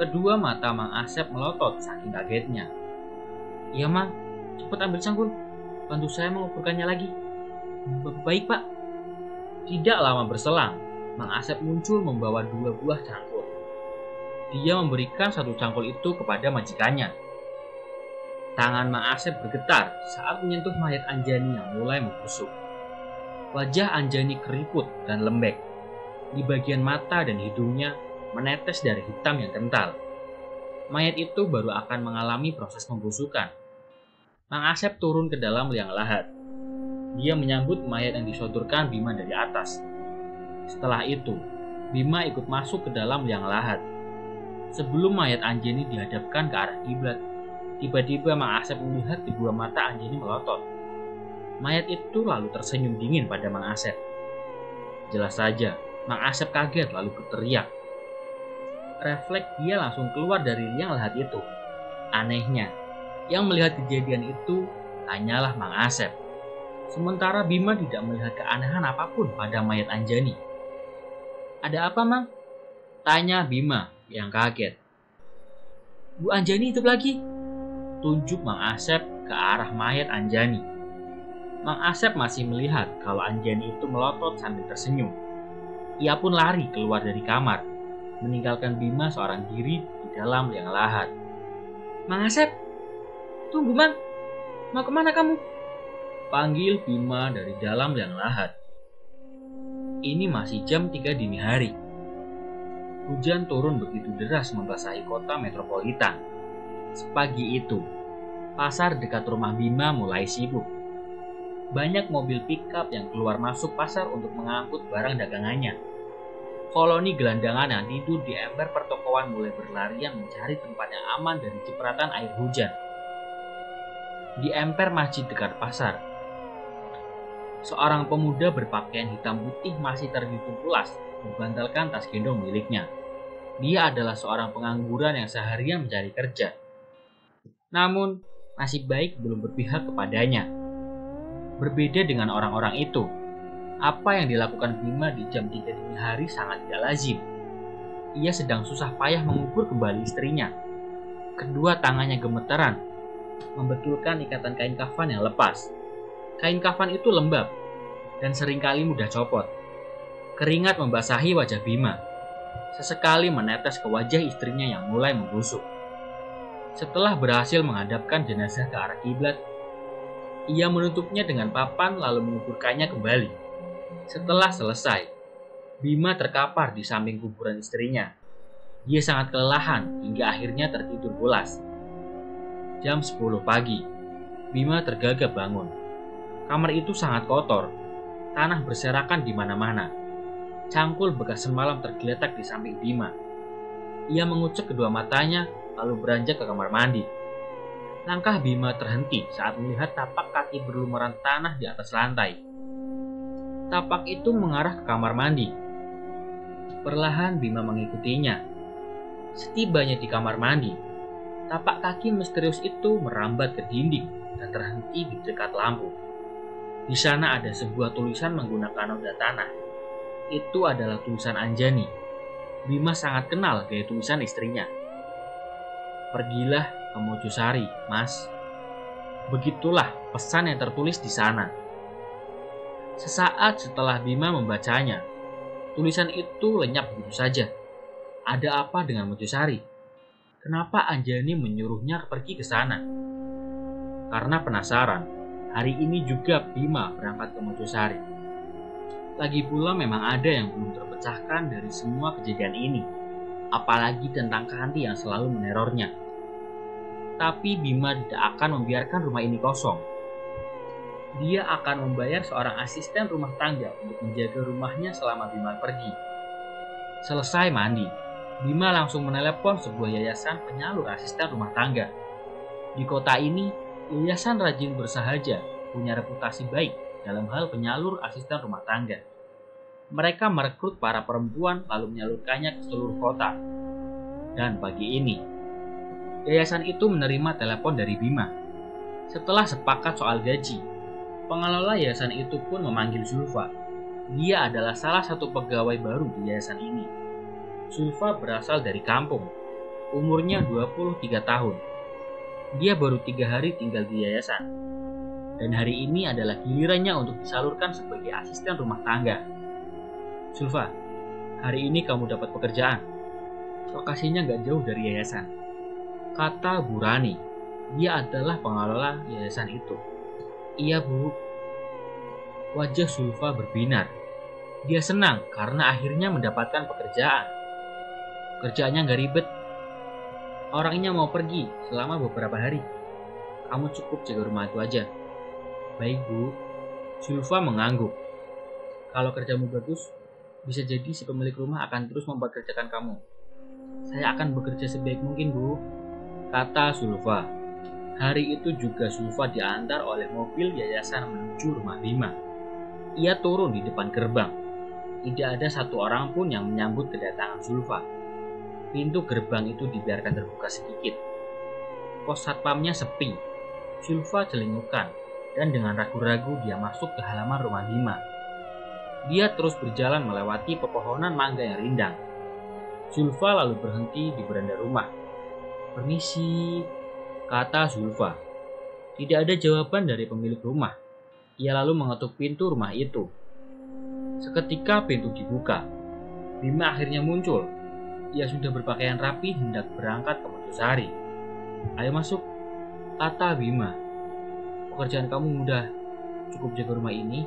Kedua mata Mang Asep melotot saking kagetnya. Iya, Mang. Cepat ambil cangkul. Bantu saya menguburkannya lagi. Baik, Pak. Tidak lama berselang, Mang Asep muncul membawa 2 buah cangkul. Dia memberikan 1 cangkul itu kepada majikannya. Tangan Mang Asep bergetar saat menyentuh mayat Anjani yang mulai membusuk. Wajah Anjani keriput dan lembek. Di bagian mata dan hidungnya menetes darah hitam yang kental. Mayat itu baru akan mengalami proses pembusukan. Mang Asep turun ke dalam liang lahat. Dia menyambut mayat yang disodorkan Bima dari atas. Setelah itu, Bima ikut masuk ke dalam liang lahat. Sebelum mayat Anjani dihadapkan ke arah kiblat, tiba-tiba Mang Asep melihat kedua mata Anjani melotot. Mayat itu lalu tersenyum dingin pada Mang Asep. Jelas saja, Mang Asep kaget lalu berteriak. Refleks dia langsung keluar dari liang lahat itu. Anehnya, yang melihat kejadian itu hanyalah Mang Asep. Sementara Bima tidak melihat keanehan apapun pada mayat Anjani. Ada apa, Mang? Tanya Bima yang kaget. Bu Anjani hidup lagi. Tunjuk Mang Asep ke arah mayat Anjani. Mang Asep masih melihat kalau Anjani itu melotot sambil tersenyum. Ia pun lari keluar dari kamar, meninggalkan Bima seorang diri di dalam liang lahat. Mang Asep, tunggu, Mang. Mau kemana kamu? Panggil Bima dari dalam liang lahat. Ini masih jam 3 dini hari. Hujan turun begitu deras membasahi kota metropolitan. Sepagi itu, pasar dekat rumah Bima mulai sibuk. Banyak mobil pickup yang keluar masuk pasar untuk mengangkut barang dagangannya. Koloni gelandangan yang tidur di ember pertokoan mulai berlarian mencari tempat yang aman dari cipratan air hujan. Di emper masjid dekat pasar, seorang pemuda berpakaian hitam putih masih terhitung pulas membantalkan tas gendong miliknya. Dia adalah seorang pengangguran yang seharian mencari kerja. Namun, nasib baik belum berpihak kepadanya. Berbeda dengan orang-orang itu, apa yang dilakukan Bima di jam 3 dini hari sangat tidak lazim. Ia sedang susah payah mengubur kembali istrinya. Kedua tangannya gemeteran, membetulkan ikatan kain kafan yang lepas. Kain kafan itu lembab dan seringkali mudah copot. Keringat membasahi wajah Bima. Sesekali menetes ke wajah istrinya yang mulai membusuk. Setelah berhasil menghadapkan jenazah ke arah kiblat, ia menutupnya dengan papan lalu menguburkannya kembali. Setelah selesai, Bima terkapar di samping kuburan istrinya. Dia sangat kelelahan hingga akhirnya tertidur pulas. Jam 10 pagi, Bima tergagap bangun. Kamar itu sangat kotor, tanah berserakan di mana-mana. Cangkul bekas semalam tergeletak di samping Bima. Ia mengucek kedua matanya, lalu beranjak ke kamar mandi. Langkah Bima terhenti saat melihat tapak kaki berlumuran tanah di atas lantai. Tapak itu mengarah ke kamar mandi. Perlahan Bima mengikutinya. Setibanya di kamar mandi, tapak kaki misterius itu merambat ke dinding dan terhenti di dekat lampu. Di sana ada sebuah tulisan menggunakan noda tanah. Itu adalah tulisan Anjani. Bima sangat kenal gaya tulisan istrinya. Pergilah ke Mojosari, Mas. Begitulah pesan yang tertulis di sana. Sesaat setelah Bima membacanya, tulisan itu lenyap begitu saja. Ada apa dengan Mojosari? Kenapa Anjani menyuruhnya pergi ke sana? Karena penasaran, hari ini juga Bima berangkat ke Mojosari. Lagi pula memang ada yang belum terpecahkan dari semua kejadian ini, apalagi tentang Kanti yang selalu menerornya. Tapi Bima tidak akan membiarkan rumah ini kosong. Dia akan membayar seorang asisten rumah tangga untuk menjaga rumahnya selama Bima pergi. Selesai mandi, Bima langsung menelepon sebuah yayasan penyalur asisten rumah tangga. Di kota ini, yayasan rajin bersahaja punya reputasi baik dalam hal penyalur asisten rumah tangga. Mereka merekrut para perempuan lalu menyalurkannya ke seluruh kota. Dan pagi ini, yayasan itu menerima telepon dari Bima. Setelah sepakat soal gaji, pengelola yayasan itu pun memanggil Zulfa. Dia adalah salah satu pegawai baru di yayasan ini. Sulfa berasal dari kampung. Umurnya 23 tahun. Dia baru 3 hari tinggal di yayasan. Dan hari ini adalah gilirannya untuk disalurkan sebagai asisten rumah tangga. Sulfa, hari ini kamu dapat pekerjaan. Lokasinya gak jauh dari yayasan, kata Bu Rani. Dia adalah pengelola yayasan itu. Iya, Bu. Wajah Sulfa berbinar. Dia senang karena akhirnya mendapatkan pekerjaan. Kerjaannya gak ribet. Orangnya mau pergi selama beberapa hari. Kamu cukup jaga rumah itu aja. Baik, Bu. Sulfa mengangguk. Kalau kerjamu bagus, bisa jadi si pemilik rumah akan terus mempekerjakan kamu. Saya akan bekerja sebaik mungkin, Bu, kata Sulfa. Hari itu juga Sulfa diantar oleh mobil yayasan menuju rumah Bima. Ia turun di depan gerbang. Tidak ada satu orang pun yang menyambut kedatangan Sulfa. Pintu gerbang itu dibiarkan terbuka sedikit. Pos satpamnya sepi. Sulfa celingukan, dan dengan ragu-ragu dia masuk ke halaman rumah Bima. Dia terus berjalan melewati pepohonan mangga yang rindang. Sulfa lalu berhenti di beranda rumah. Permisi, kata Sulfa. Tidak ada jawaban dari pemilik rumah. Ia lalu mengetuk pintu rumah itu. Seketika pintu dibuka. Bima akhirnya muncul. Ia sudah berpakaian rapi hendak berangkat ke Mojosari. Ayo masuk, kata Bima. Pekerjaan kamu mudah. Cukup jaga rumah ini.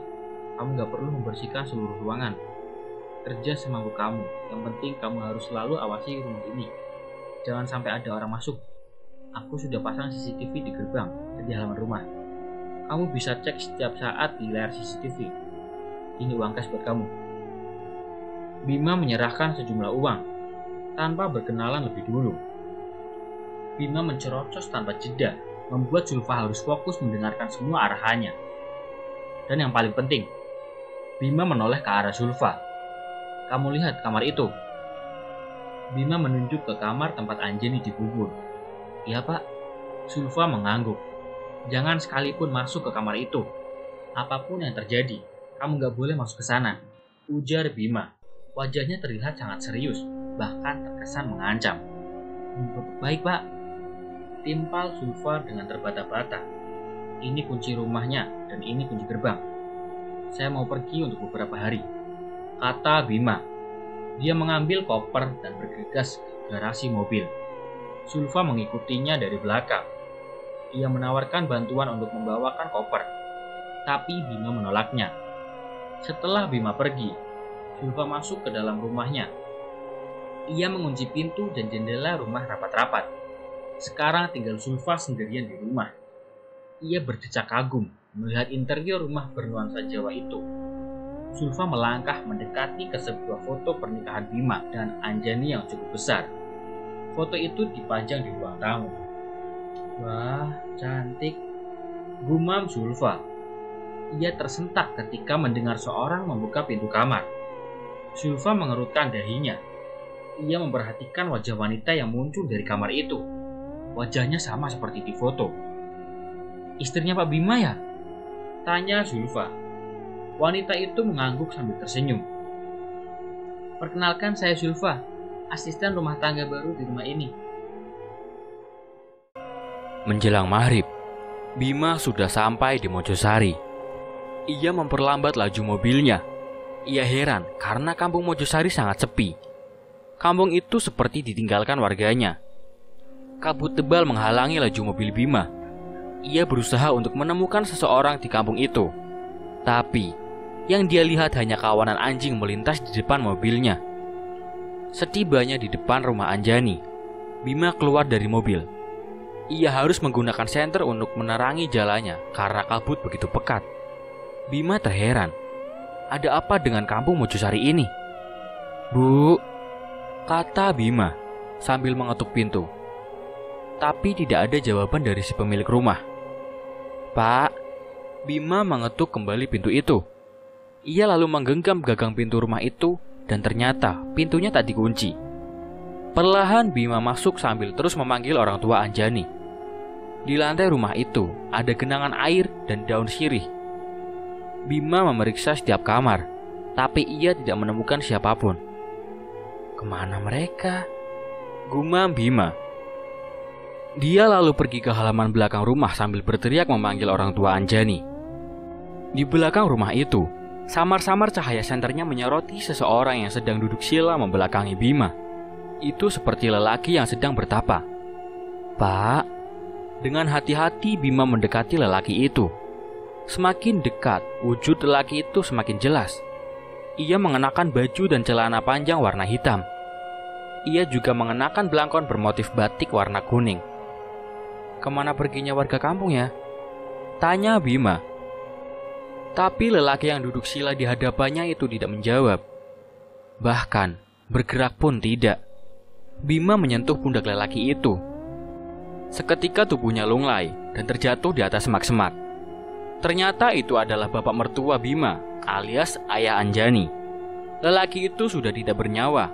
Kamu gak perlu membersihkan seluruh ruangan. Kerja semampu kamu. Yang penting kamu harus selalu awasi rumah ini. Jangan sampai ada orang masuk. Aku sudah pasang CCTV di gerbang dan di halaman rumah. Kamu bisa cek setiap saat di layar CCTV. Ini uang kas buat kamu. Bima menyerahkan sejumlah uang tanpa berkenalan lebih dulu. Bima mencerocos tanpa jeda, membuat Sulfa harus fokus mendengarkan semua arahannya. Dan yang paling penting, Bima menoleh ke arah Sulfa. Kamu lihat kamar itu. Bima menunjuk ke kamar tempat Anjani dikubur. Iya, Pak. Sulfa mengangguk. Jangan sekalipun masuk ke kamar itu. Apapun yang terjadi, kamu gak boleh masuk ke sana, ujar Bima. Wajahnya terlihat sangat serius, bahkan terkesan mengancam. Baik, Pak. Timpal Sulfa dengan terbata-bata. Ini kunci rumahnya dan ini kunci gerbang. Saya mau pergi untuk beberapa hari, kata Bima. Dia mengambil koper dan bergegas ke garasi mobil. Sulfa mengikutinya dari belakang. Ia menawarkan bantuan untuk membawakan koper, tapi Bima menolaknya. Setelah Bima pergi, Sulfa masuk ke dalam rumahnya. Ia mengunci pintu dan jendela rumah rapat-rapat. Sekarang tinggal Sulfa sendirian di rumah. Ia berdecak kagum melihat interior rumah bernuansa Jawa itu. Sulfa melangkah mendekati ke sebuah foto pernikahan Bima dan Anjani yang cukup besar. Foto itu dipajang di ruang tamu. Wah, cantik, gumam Sulfa. Ia tersentak ketika mendengar seorang membuka pintu kamar. Sulfa mengerutkan dahinya. Ia memperhatikan wajah wanita yang muncul dari kamar itu. Wajahnya sama seperti di foto. Istrinya Pak Bima ya? Tanya Sulfa. Wanita itu mengangguk sambil tersenyum. Perkenalkan, saya Sulfa, asisten rumah tangga baru di rumah ini. Menjelang maghrib, Bima sudah sampai di Mojosari. Ia memperlambat laju mobilnya. Ia heran karena kampung Mojosari sangat sepi. Kampung itu seperti ditinggalkan warganya. Kabut tebal menghalangi laju mobil Bima. Ia berusaha untuk menemukan seseorang di kampung itu. Tapi, yang dia lihat hanya kawanan anjing melintas di depan mobilnya. Setibanya di depan rumah Anjani, Bima keluar dari mobil. Ia harus menggunakan senter untuk menerangi jalannya karena kabut begitu pekat. Bima terheran. Ada apa dengan kampung Mojosari ini? Bu, kata Bima sambil mengetuk pintu. Tapi tidak ada jawaban dari si pemilik rumah. Pak, Bima mengetuk kembali pintu itu. Ia lalu menggenggam gagang pintu rumah itu dan ternyata pintunya tak dikunci. Perlahan Bima masuk sambil terus memanggil orang tua Anjani. Di lantai rumah itu ada genangan air dan daun sirih. Bima memeriksa setiap kamar, tapi ia tidak menemukan siapapun. Kemana mereka? Gumam Bima. Dia lalu pergi ke halaman belakang rumah sambil berteriak memanggil orang tua Anjani. Di belakang rumah itu, samar-samar cahaya senternya menyoroti seseorang yang sedang duduk sila membelakangi Bima. Itu seperti lelaki yang sedang bertapa. "Pak." Dengan hati-hati Bima mendekati lelaki itu. Semakin dekat, wujud lelaki itu semakin jelas. Ia mengenakan baju dan celana panjang warna hitam. Ia juga mengenakan belangkon bermotif batik warna kuning. "Kemana perginya warga kampung ya?" tanya Bima. Tapi lelaki yang duduk sila di hadapannya itu tidak menjawab. Bahkan, bergerak pun tidak. Bima menyentuh pundak lelaki itu. Seketika tubuhnya lunglai dan terjatuh di atas semak-semak. Ternyata itu adalah bapak mertua Bima, alias ayah Anjani. Lelaki itu sudah tidak bernyawa.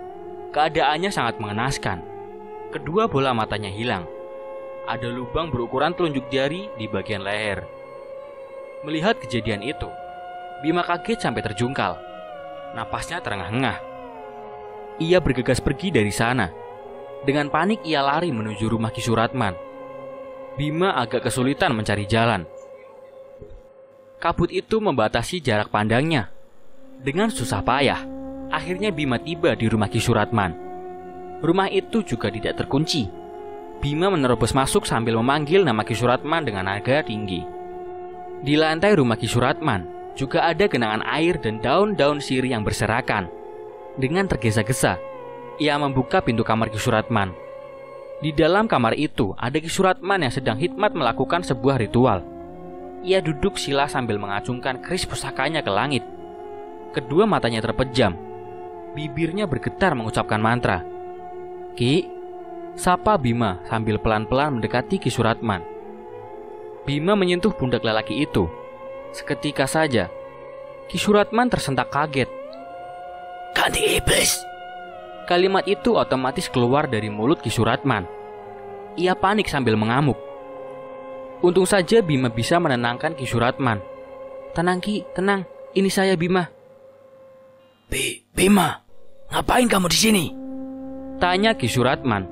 Keadaannya sangat mengenaskan. Kedua bola matanya hilang. Ada lubang berukuran telunjuk jari di bagian leher. Melihat kejadian itu, Bima kaget sampai terjungkal. Napasnya terengah-engah. Ia bergegas pergi dari sana. Dengan panik ia lari menuju rumah Ki Suratman. Bima agak kesulitan mencari jalan. Kabut itu membatasi jarak pandangnya. Dengan susah payah, akhirnya Bima tiba di rumah Ki Suratman. Rumah itu juga tidak terkunci. Bima menerobos masuk sambil memanggil nama Ki Suratman dengan nada tinggi. Di lantai rumah Ki Suratman juga ada genangan air dan daun-daun sirih yang berserakan. Dengan tergesa-gesa, ia membuka pintu kamar Ki Suratman. Di dalam kamar itu ada Ki Suratman yang sedang hikmat melakukan sebuah ritual. Ia duduk sila sambil mengacungkan keris pusakanya ke langit. Kedua matanya terpejam. Bibirnya bergetar mengucapkan mantra. "Ki," sapa Bima sambil pelan-pelan mendekati Ki Suratman. Bima menyentuh pundak lelaki itu. Seketika saja, Ki Suratman tersentak kaget. "Ganti iblis!" Kalimat itu otomatis keluar dari mulut Ki Suratman. Ia panik sambil mengamuk. Untung saja Bima bisa menenangkan Ki Suratman. "Tenang Ki, tenang. Ini saya Bima." Bima, ngapain kamu di sini?" tanya Ki Suratman.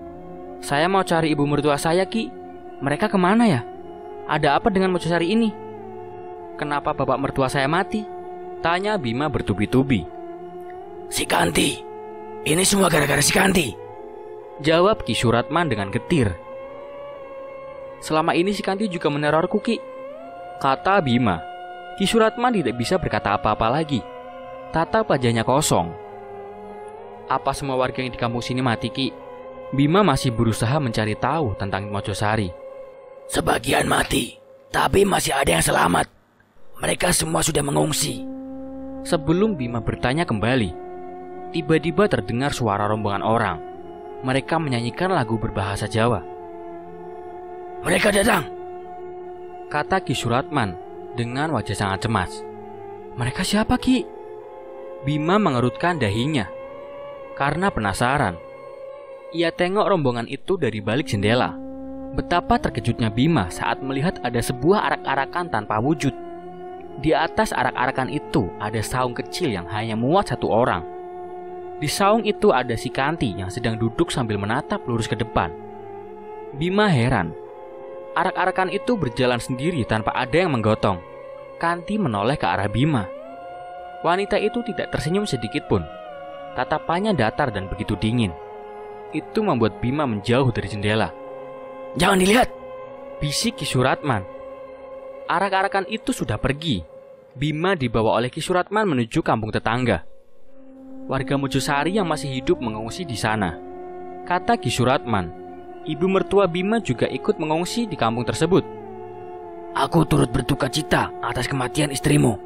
"Saya mau cari ibu mertua saya, Ki. Mereka kemana ya? Ada apa dengan mercusuari ini? Kenapa bapak mertua saya mati?" tanya Bima bertubi-tubi. "Si Kanti. Ini semua gara-gara si Kanti," jawab Ki Suratman dengan getir. "Selama ini si Kanti juga menerorku, Ki," kata Bima. Ki Suratman tidak bisa berkata apa-apa lagi. Tatap wajahnya kosong. "Apa semua warga yang di kampung sini mati, Ki?" Bima masih berusaha mencari tahu tentang Mojosari. "Sebagian mati, tapi masih ada yang selamat. Mereka semua sudah mengungsi." Sebelum Bima bertanya kembali, tiba-tiba terdengar suara rombongan orang. Mereka menyanyikan lagu berbahasa Jawa. "Mereka datang," kata Ki Suratman dengan wajah sangat cemas. "Mereka siapa, Ki?" Bima mengerutkan dahinya. Karena penasaran, ia tengok rombongan itu dari balik jendela. Betapa terkejutnya Bima saat melihat ada sebuah arak-arakan tanpa wujud. Di atas arak-arakan itu ada saung kecil yang hanya muat satu orang. Di saung itu ada si Kanti yang sedang duduk sambil menatap lurus ke depan. Bima heran. Arak-arakan itu berjalan sendiri tanpa ada yang menggotong. Kanti menoleh ke arah Bima. Wanita itu tidak tersenyum sedikit pun. Tatapannya datar dan begitu dingin. Itu membuat Bima menjauh dari jendela. "Jangan dilihat," bisik Ki Suratman. Arak-arakan itu sudah pergi. Bima dibawa oleh Ki Suratman menuju kampung tetangga. Warga Mojosari yang masih hidup mengungsi di sana. Kata Ki Suratman, ibu mertua Bima juga ikut mengungsi di kampung tersebut. "Aku turut berduka cita atas kematian istrimu,"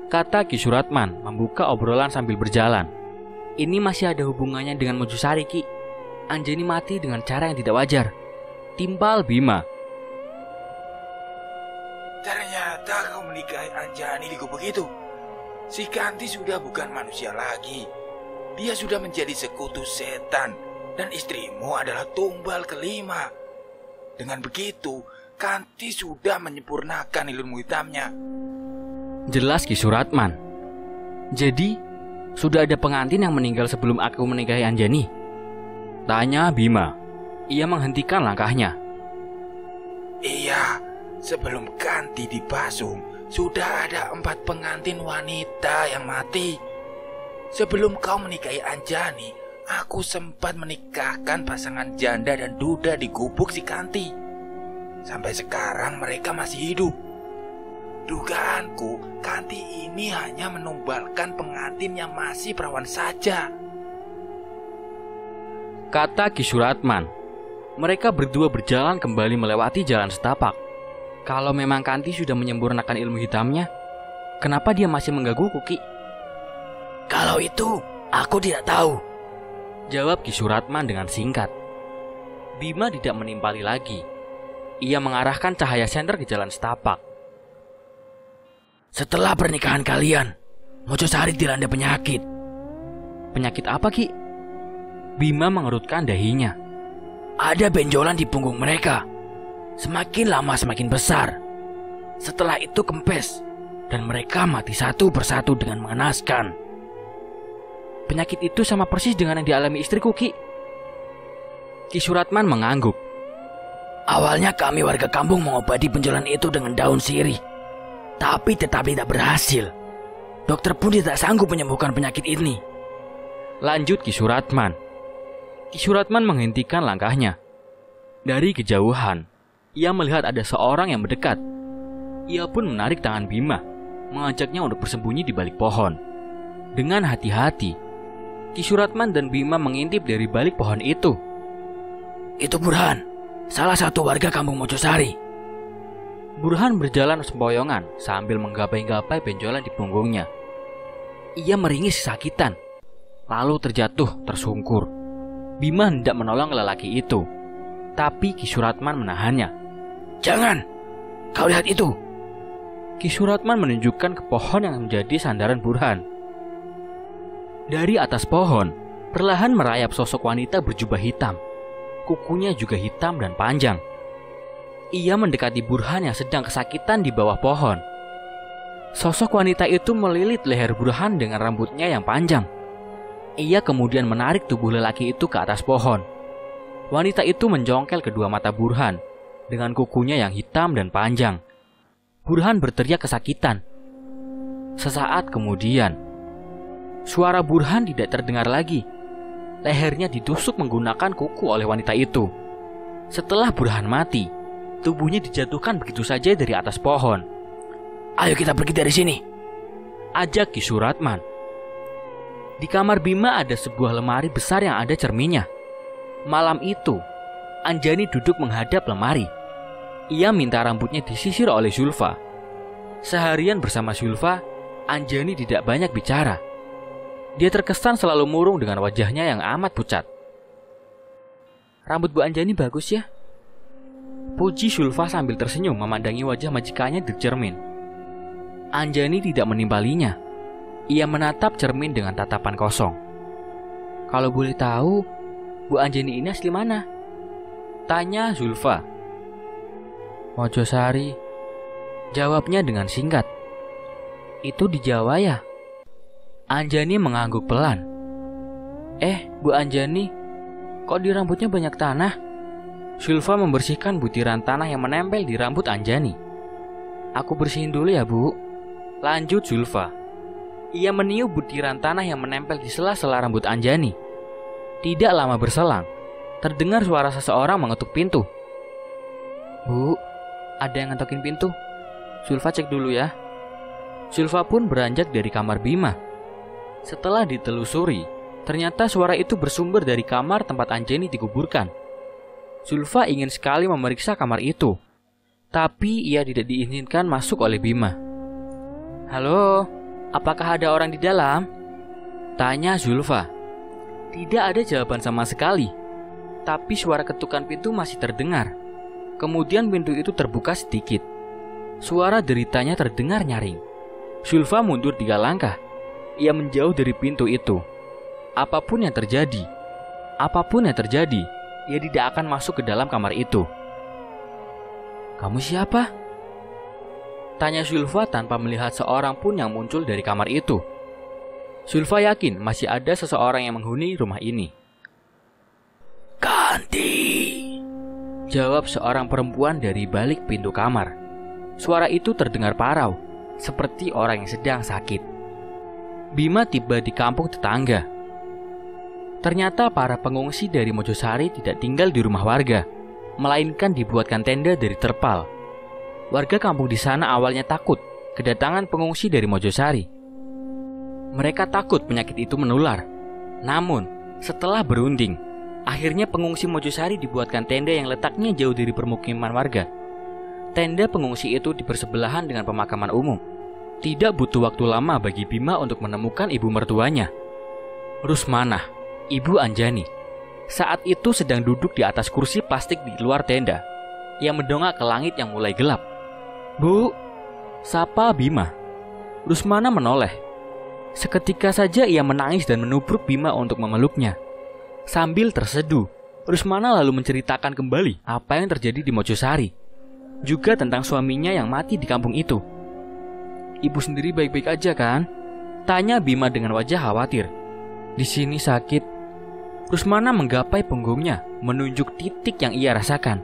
kata Ki Suratman membuka obrolan sambil berjalan. "Ini masih ada hubungannya dengan Mojosari, Ki. Anjani mati dengan cara yang tidak wajar," timpal Bima. "Ternyata kau menikahi Anjani di gubuk itu. Si Kanti sudah bukan manusia lagi. Dia sudah menjadi sekutu setan dan istrimu adalah tumbal kelima. Dengan begitu, Kanti sudah menyempurnakan ilmu hitamnya." Jelas Ki Suratman. Jadi, Sudah ada pengantin yang meninggal sebelum aku menikahi Anjani? Tanya Bima. Ia menghentikan langkahnya. Iya, sebelum Kanti dipasung, sudah ada 4 pengantin wanita yang mati. Sebelum kau menikahi Anjani, aku sempat menikahkan pasangan janda dan duda di gubuk si Kanti. Sampai sekarang mereka masih hidup. Dugaanku, Kanti ini hanya menumbalkan pengantin yang masih perawan saja, kata Ki Suratman. Mereka berdua berjalan kembali melewati jalan setapak. Kalau memang Kanti sudah menyempurnakan ilmu hitamnya, kenapa dia masih menggangguku, Ki? Kalau itu, aku tidak tahu, jawab Ki Suratman dengan singkat. Bima tidak menimpali lagi. Ia mengarahkan cahaya senter ke jalan setapak. Setelah pernikahan kalian, Mojosari dilanda penyakit. Penyakit apa, Ki? Bima mengerutkan dahinya. Ada benjolan di punggung mereka. Semakin lama semakin besar. Setelah itu kempes, dan mereka mati satu persatu dengan mengenaskan. Penyakit itu sama persis dengan yang dialami istriku, Ki. Ki Suratman mengangguk. Awalnya kami warga kampung mengobati benjolan itu dengan daun sirih. Tapi tetap tidak berhasil. Dokter pun tidak sanggup menyembuhkan penyakit ini, lanjut Ki Suratman. Ki Suratman menghentikan langkahnya. Dari kejauhan, ia melihat ada seorang yang mendekat. Ia pun menarik tangan Bima, mengajaknya untuk bersembunyi di balik pohon. Dengan hati-hati, Ki Suratman dan Bima mengintip dari balik pohon itu. Itu Burhan, salah satu warga kampung Mojosari. Burhan berjalan sempoyongan sambil menggapai-gapai benjolan di punggungnya. Ia meringis kesakitan, lalu terjatuh tersungkur. Bima hendak menolong lelaki itu, tapi Ki Suratman menahannya. Jangan, kau lihat itu. Ki Suratman menunjukkan ke pohon yang menjadi sandaran Burhan. Dari atas pohon, perlahan merayap sosok wanita berjubah hitam. Kukunya juga hitam dan panjang. Ia mendekati Burhan yang sedang kesakitan di bawah pohon. Sosok wanita itu melilit leher Burhan dengan rambutnya yang panjang. Ia kemudian menarik tubuh lelaki itu ke atas pohon. Wanita itu menjongkel kedua mata Burhan dengan kukunya yang hitam dan panjang. Burhan berteriak kesakitan. Sesaat kemudian, suara Burhan tidak terdengar lagi. Lehernya ditusuk menggunakan kuku oleh wanita itu. Setelah Burhan mati, tubuhnya dijatuhkan begitu saja dari atas pohon. Ayo kita pergi dari sini, ajak Ki Suratman. Di kamar Bima ada sebuah lemari besar yang ada cerminnya. Malam itu, Anjani duduk menghadap lemari. Ia minta rambutnya disisir oleh Zulfa. Seharian bersama Zulfa, Anjani tidak banyak bicara. Dia terkesan selalu murung dengan wajahnya yang amat pucat. Rambut Bu Anjani bagus ya, puji Zulfa sambil tersenyum memandangi wajah majikannya di cermin. Anjani tidak menimpalinya. Ia menatap cermin dengan tatapan kosong. Kalau boleh tahu, Bu Anjani ini asli mana? Tanya Zulfa. Mojosari, jawabnya dengan singkat. Itu di Jawa ya? Anjani mengangguk pelan. Bu Anjani, kok di rambutnya banyak tanah? Zulfa membersihkan butiran tanah yang menempel di rambut Anjani. Aku bersihin dulu ya, Bu, lanjut Zulfa. Ia meniup butiran tanah yang menempel di sela-sela rambut Anjani. Tidak lama berselang, terdengar suara seseorang mengetuk pintu. Bu, ada yang ngetokin pintu. Zulfa cek dulu ya. Zulfa pun beranjak dari kamar Bima. Setelah ditelusuri, ternyata suara itu bersumber dari kamar tempat Anjani dikuburkan. Zulfa ingin sekali memeriksa kamar itu, tapi ia tidak diizinkan masuk oleh Bima. Halo, apakah ada orang di dalam? Tanya Zulfa. Tidak ada jawaban sama sekali, tapi suara ketukan pintu masih terdengar. Kemudian pintu itu terbuka sedikit. Suara deritanya terdengar nyaring. Zulfa mundur 3 langkah. Ia menjauh dari pintu itu. Apapun yang terjadi, ia tidak akan masuk ke dalam kamar itu. Kamu siapa? Tanya Zulfa tanpa melihat seorang pun yang muncul dari kamar itu. Zulfa yakin masih ada seseorang yang menghuni rumah ini. Kanti, jawab seorang perempuan dari balik pintu kamar. Suara itu terdengar parau, seperti orang yang sedang sakit. Bima tiba di kampung tetangga. Ternyata para pengungsi dari Mojosari tidak tinggal di rumah warga, melainkan dibuatkan tenda dari terpal. Warga kampung di sana awalnya takut kedatangan pengungsi dari Mojosari. Mereka takut penyakit itu menular. Namun, setelah berunding, akhirnya pengungsi Mojosari dibuatkan tenda yang letaknya jauh dari permukiman warga. Tenda pengungsi itu dibersebelahan dengan pemakaman umum. Tidak butuh waktu lama bagi Bima untuk menemukan ibu mertuanya, Rusmanah, ibu Anjani. Saat itu sedang duduk di atas kursi plastik di luar tenda. Ia mendongak ke langit yang mulai gelap. "Bu," sapa Bima. Rusmanah menoleh. Seketika saja ia menangis dan menubruk Bima untuk memeluknya. Sambil terseduh, Rusmanah lalu menceritakan kembali apa yang terjadi di Mojosari, juga tentang suaminya yang mati di kampung itu. "Ibu sendiri baik-baik aja kan?" tanya Bima dengan wajah khawatir. "Di sini sakit." Rusmanah menggapai punggungnya, menunjuk titik yang ia rasakan.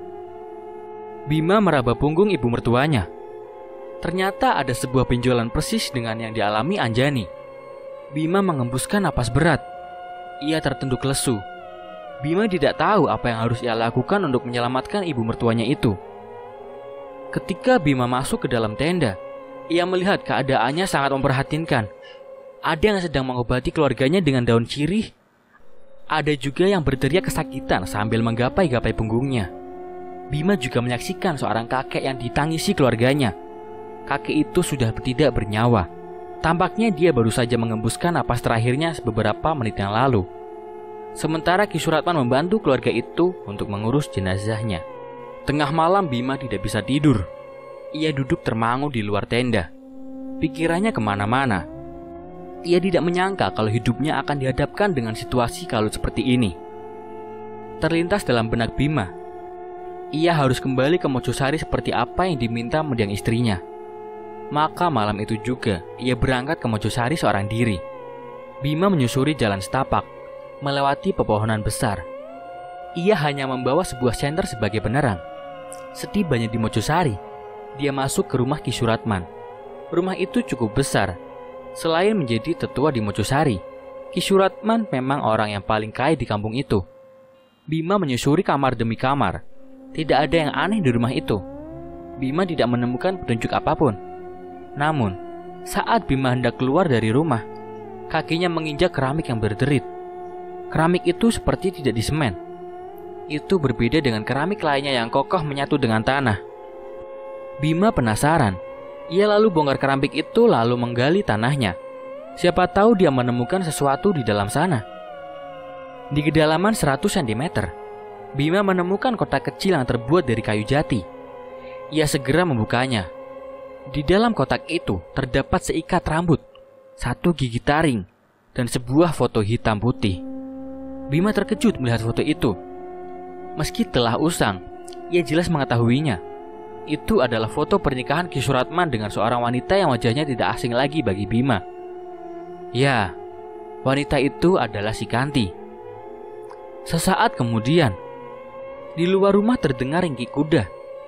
Bima meraba punggung ibu mertuanya. Ternyata ada sebuah benjolan persis dengan yang dialami Anjani. Bima mengembuskan napas berat. Ia tertunduk lesu. Bima tidak tahu apa yang harus ia lakukan untuk menyelamatkan ibu mertuanya itu. Ketika Bima masuk ke dalam tenda, ia melihat keadaannya sangat memprihatinkan. Ada yang sedang mengobati keluarganya dengan daun sirih. Ada juga yang berteriak kesakitan sambil menggapai-gapai punggungnya. Bima juga menyaksikan seorang kakek yang ditangisi keluarganya. Kakek itu sudah tidak bernyawa. Tampaknya dia baru saja mengembuskan napas terakhirnya beberapa menit yang lalu. Sementara Ki Suratman membantu keluarga itu untuk mengurus jenazahnya. Tengah malam Bima tidak bisa tidur. Ia duduk termangu di luar tenda. Pikirannya kemana-mana. Ia tidak menyangka kalau hidupnya akan dihadapkan dengan situasi kalau seperti ini. Terlintas dalam benak Bima, ia harus kembali ke Mojosari seperti apa yang diminta mendiang istrinya. Maka malam itu juga ia berangkat ke Mojosari seorang diri. Bima menyusuri jalan setapak, melewati pepohonan besar. Ia hanya membawa sebuah senter sebagai penerang. Setibanya di Mojosari, dia masuk ke rumah Ki Suratman. Rumah itu cukup besar. Selain menjadi tetua di Mojosari, Ki Suratman memang orang yang paling kaya di kampung itu. Bima menyusuri kamar demi kamar. Tidak ada yang aneh di rumah itu. Bima tidak menemukan petunjuk apapun. Namun, saat Bima hendak keluar dari rumah, kakinya menginjak keramik yang berderit. Keramik itu seperti tidak disemen. Itu berbeda dengan keramik lainnya yang kokoh menyatu dengan tanah. Bima penasaran. Ia lalu bongkar keramik itu lalu menggali tanahnya. Siapa tahu dia menemukan sesuatu di dalam sana. Di kedalaman 100 cm, Bima menemukan kotak kecil yang terbuat dari kayu jati. Ia segera membukanya. Di dalam kotak itu terdapat seikat rambut, 1 gigi taring, dan sebuah foto hitam putih. Bima terkejut melihat foto itu. Meski telah usang, ia jelas mengetahuinya. Itu adalah foto pernikahan Ki Suratman dengan seorang wanita yang wajahnya tidak asing lagi bagi Bima. Ya, wanita itu adalah si Kanti. Sesaat kemudian, di luar rumah terdengar ringkik kuda.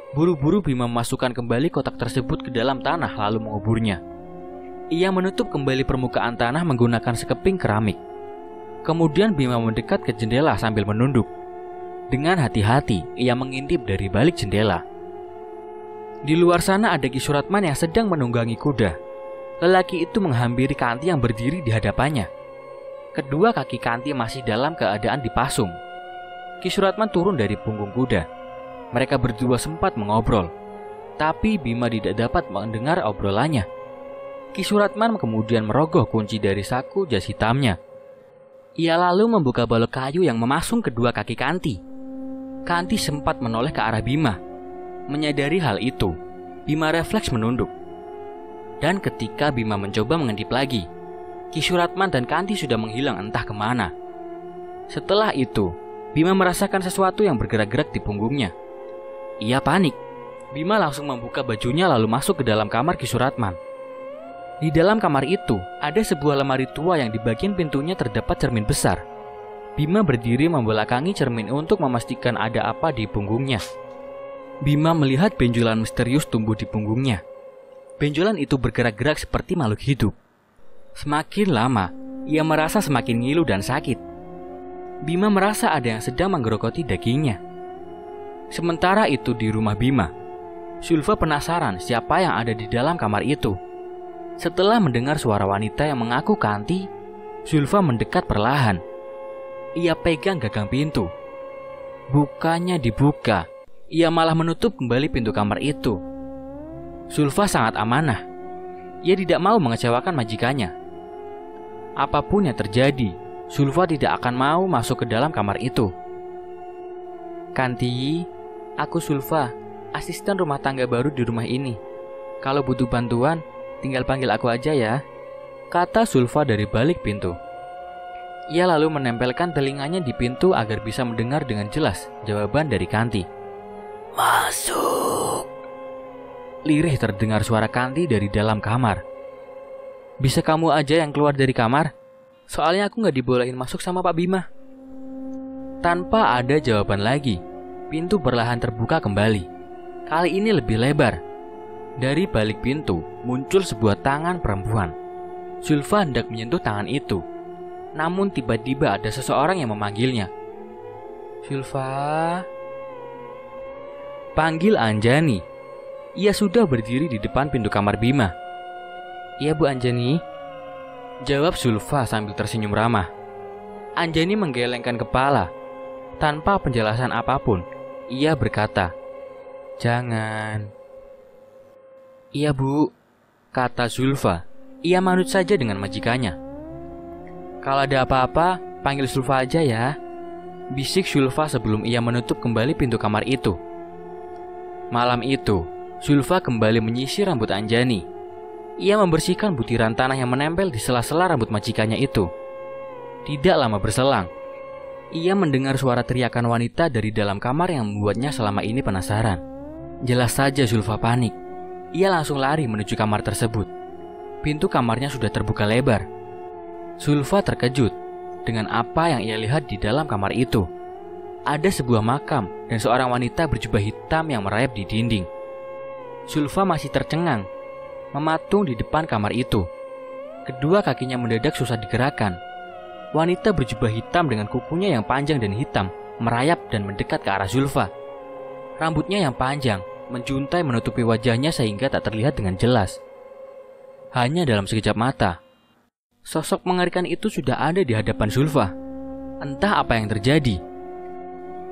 Buru-buru Bima memasukkan kembali kotak tersebut ke dalam tanah lalu menguburnya. Ia menutup kembali permukaan tanah menggunakan sekeping keramik. Kemudian Bima mendekat ke jendela sambil menunduk. Dengan hati-hati, ia mengintip dari balik jendela. Di luar sana ada Ki Suratman yang sedang menunggangi kuda. Lelaki itu menghampiri Kanti yang berdiri di hadapannya. Kedua kaki Kanti masih dalam keadaan dipasung. Ki Suratman turun dari punggung kuda. Mereka berdua sempat mengobrol, tapi Bima tidak dapat mendengar obrolannya. Ki Suratman kemudian merogoh kunci dari saku jas hitamnya. Ia lalu membuka balok kayu yang memasung kedua kaki Kanti. Kanti sempat menoleh ke arah Bima. Menyadari hal itu, Bima refleks menunduk. Dan ketika Bima mencoba mengintip lagi, Ki Suratman dan Kanti sudah menghilang entah kemana. Setelah itu, Bima merasakan sesuatu yang bergerak-gerak di punggungnya. Ia panik. Bima langsung membuka bajunya lalu masuk ke dalam kamar Ki Suratman. Di dalam kamar itu, ada sebuah lemari tua yang di bagian pintunya terdapat cermin besar. Bima berdiri membelakangi cermin untuk memastikan ada apa di punggungnya. Bima melihat benjolan misterius tumbuh di punggungnya. Benjolan itu bergerak-gerak seperti makhluk hidup. Semakin lama, ia merasa semakin ngilu dan sakit. Bima merasa ada yang sedang menggerogoti dagingnya. Sementara itu di rumah Bima, Zulfa penasaran siapa yang ada di dalam kamar itu. Setelah mendengar suara wanita yang mengaku Kanti, Zulfa mendekat perlahan. Ia pegang gagang pintu. Bukannya dibuka, ia malah menutup kembali pintu kamar itu. Zulfa sangat amanah. Ia tidak mau mengecewakan majikannya. Apapun yang terjadi, Zulfa tidak akan mau masuk ke dalam kamar itu. Kanti, aku Zulfa, asisten rumah tangga baru di rumah ini. Kalau butuh bantuan, tinggal panggil aku aja ya, kata Zulfa dari balik pintu. Ia lalu menempelkan telinganya di pintu agar bisa mendengar dengan jelas jawaban dari Kanti. Masuk. Lirih terdengar suara Kanti dari dalam kamar. Bisa kamu aja yang keluar dari kamar? Soalnya aku gak dibolehin masuk sama Pak Bima. Tanpa ada jawaban lagi, pintu perlahan terbuka kembali. Kali ini lebih lebar. Dari balik pintu muncul sebuah tangan perempuan. Zulfa hendak menyentuh tangan itu. Namun tiba-tiba ada seseorang yang memanggilnya. Zulfa. Panggil Anjani. Ia sudah berdiri di depan pintu kamar Bima. Iya Bu Anjani, jawab Zulfa sambil tersenyum ramah. Anjani menggelengkan kepala. Tanpa penjelasan apapun, ia berkata, jangan. Iya Bu, kata Zulfa. Ia manut saja dengan majikannya. Kalau ada apa-apa, panggil Zulfa aja ya, bisik Zulfa sebelum ia menutup kembali pintu kamar itu. Malam itu, Zulfa kembali menyisir rambut Anjani. Ia membersihkan butiran tanah yang menempel di sela-sela rambut majikannya itu. Tidak lama berselang, ia mendengar suara teriakan wanita dari dalam kamar yang membuatnya selama ini penasaran. Jelas saja Zulfa panik. Ia langsung lari menuju kamar tersebut. Pintu kamarnya sudah terbuka lebar. Zulfa terkejut dengan apa yang ia lihat di dalam kamar itu. Ada sebuah makam dan seorang wanita berjubah hitam yang merayap di dinding. Zulfa masih tercengang, mematung di depan kamar itu. Kedua kakinya mendadak susah digerakkan. Wanita berjubah hitam dengan kukunya yang panjang dan hitam merayap dan mendekat ke arah Zulfa. Rambutnya yang panjang menjuntai menutupi wajahnya sehingga tak terlihat dengan jelas. Hanya dalam sekejap mata, sosok mengerikan itu sudah ada di hadapan Zulfa. Entah apa yang terjadi.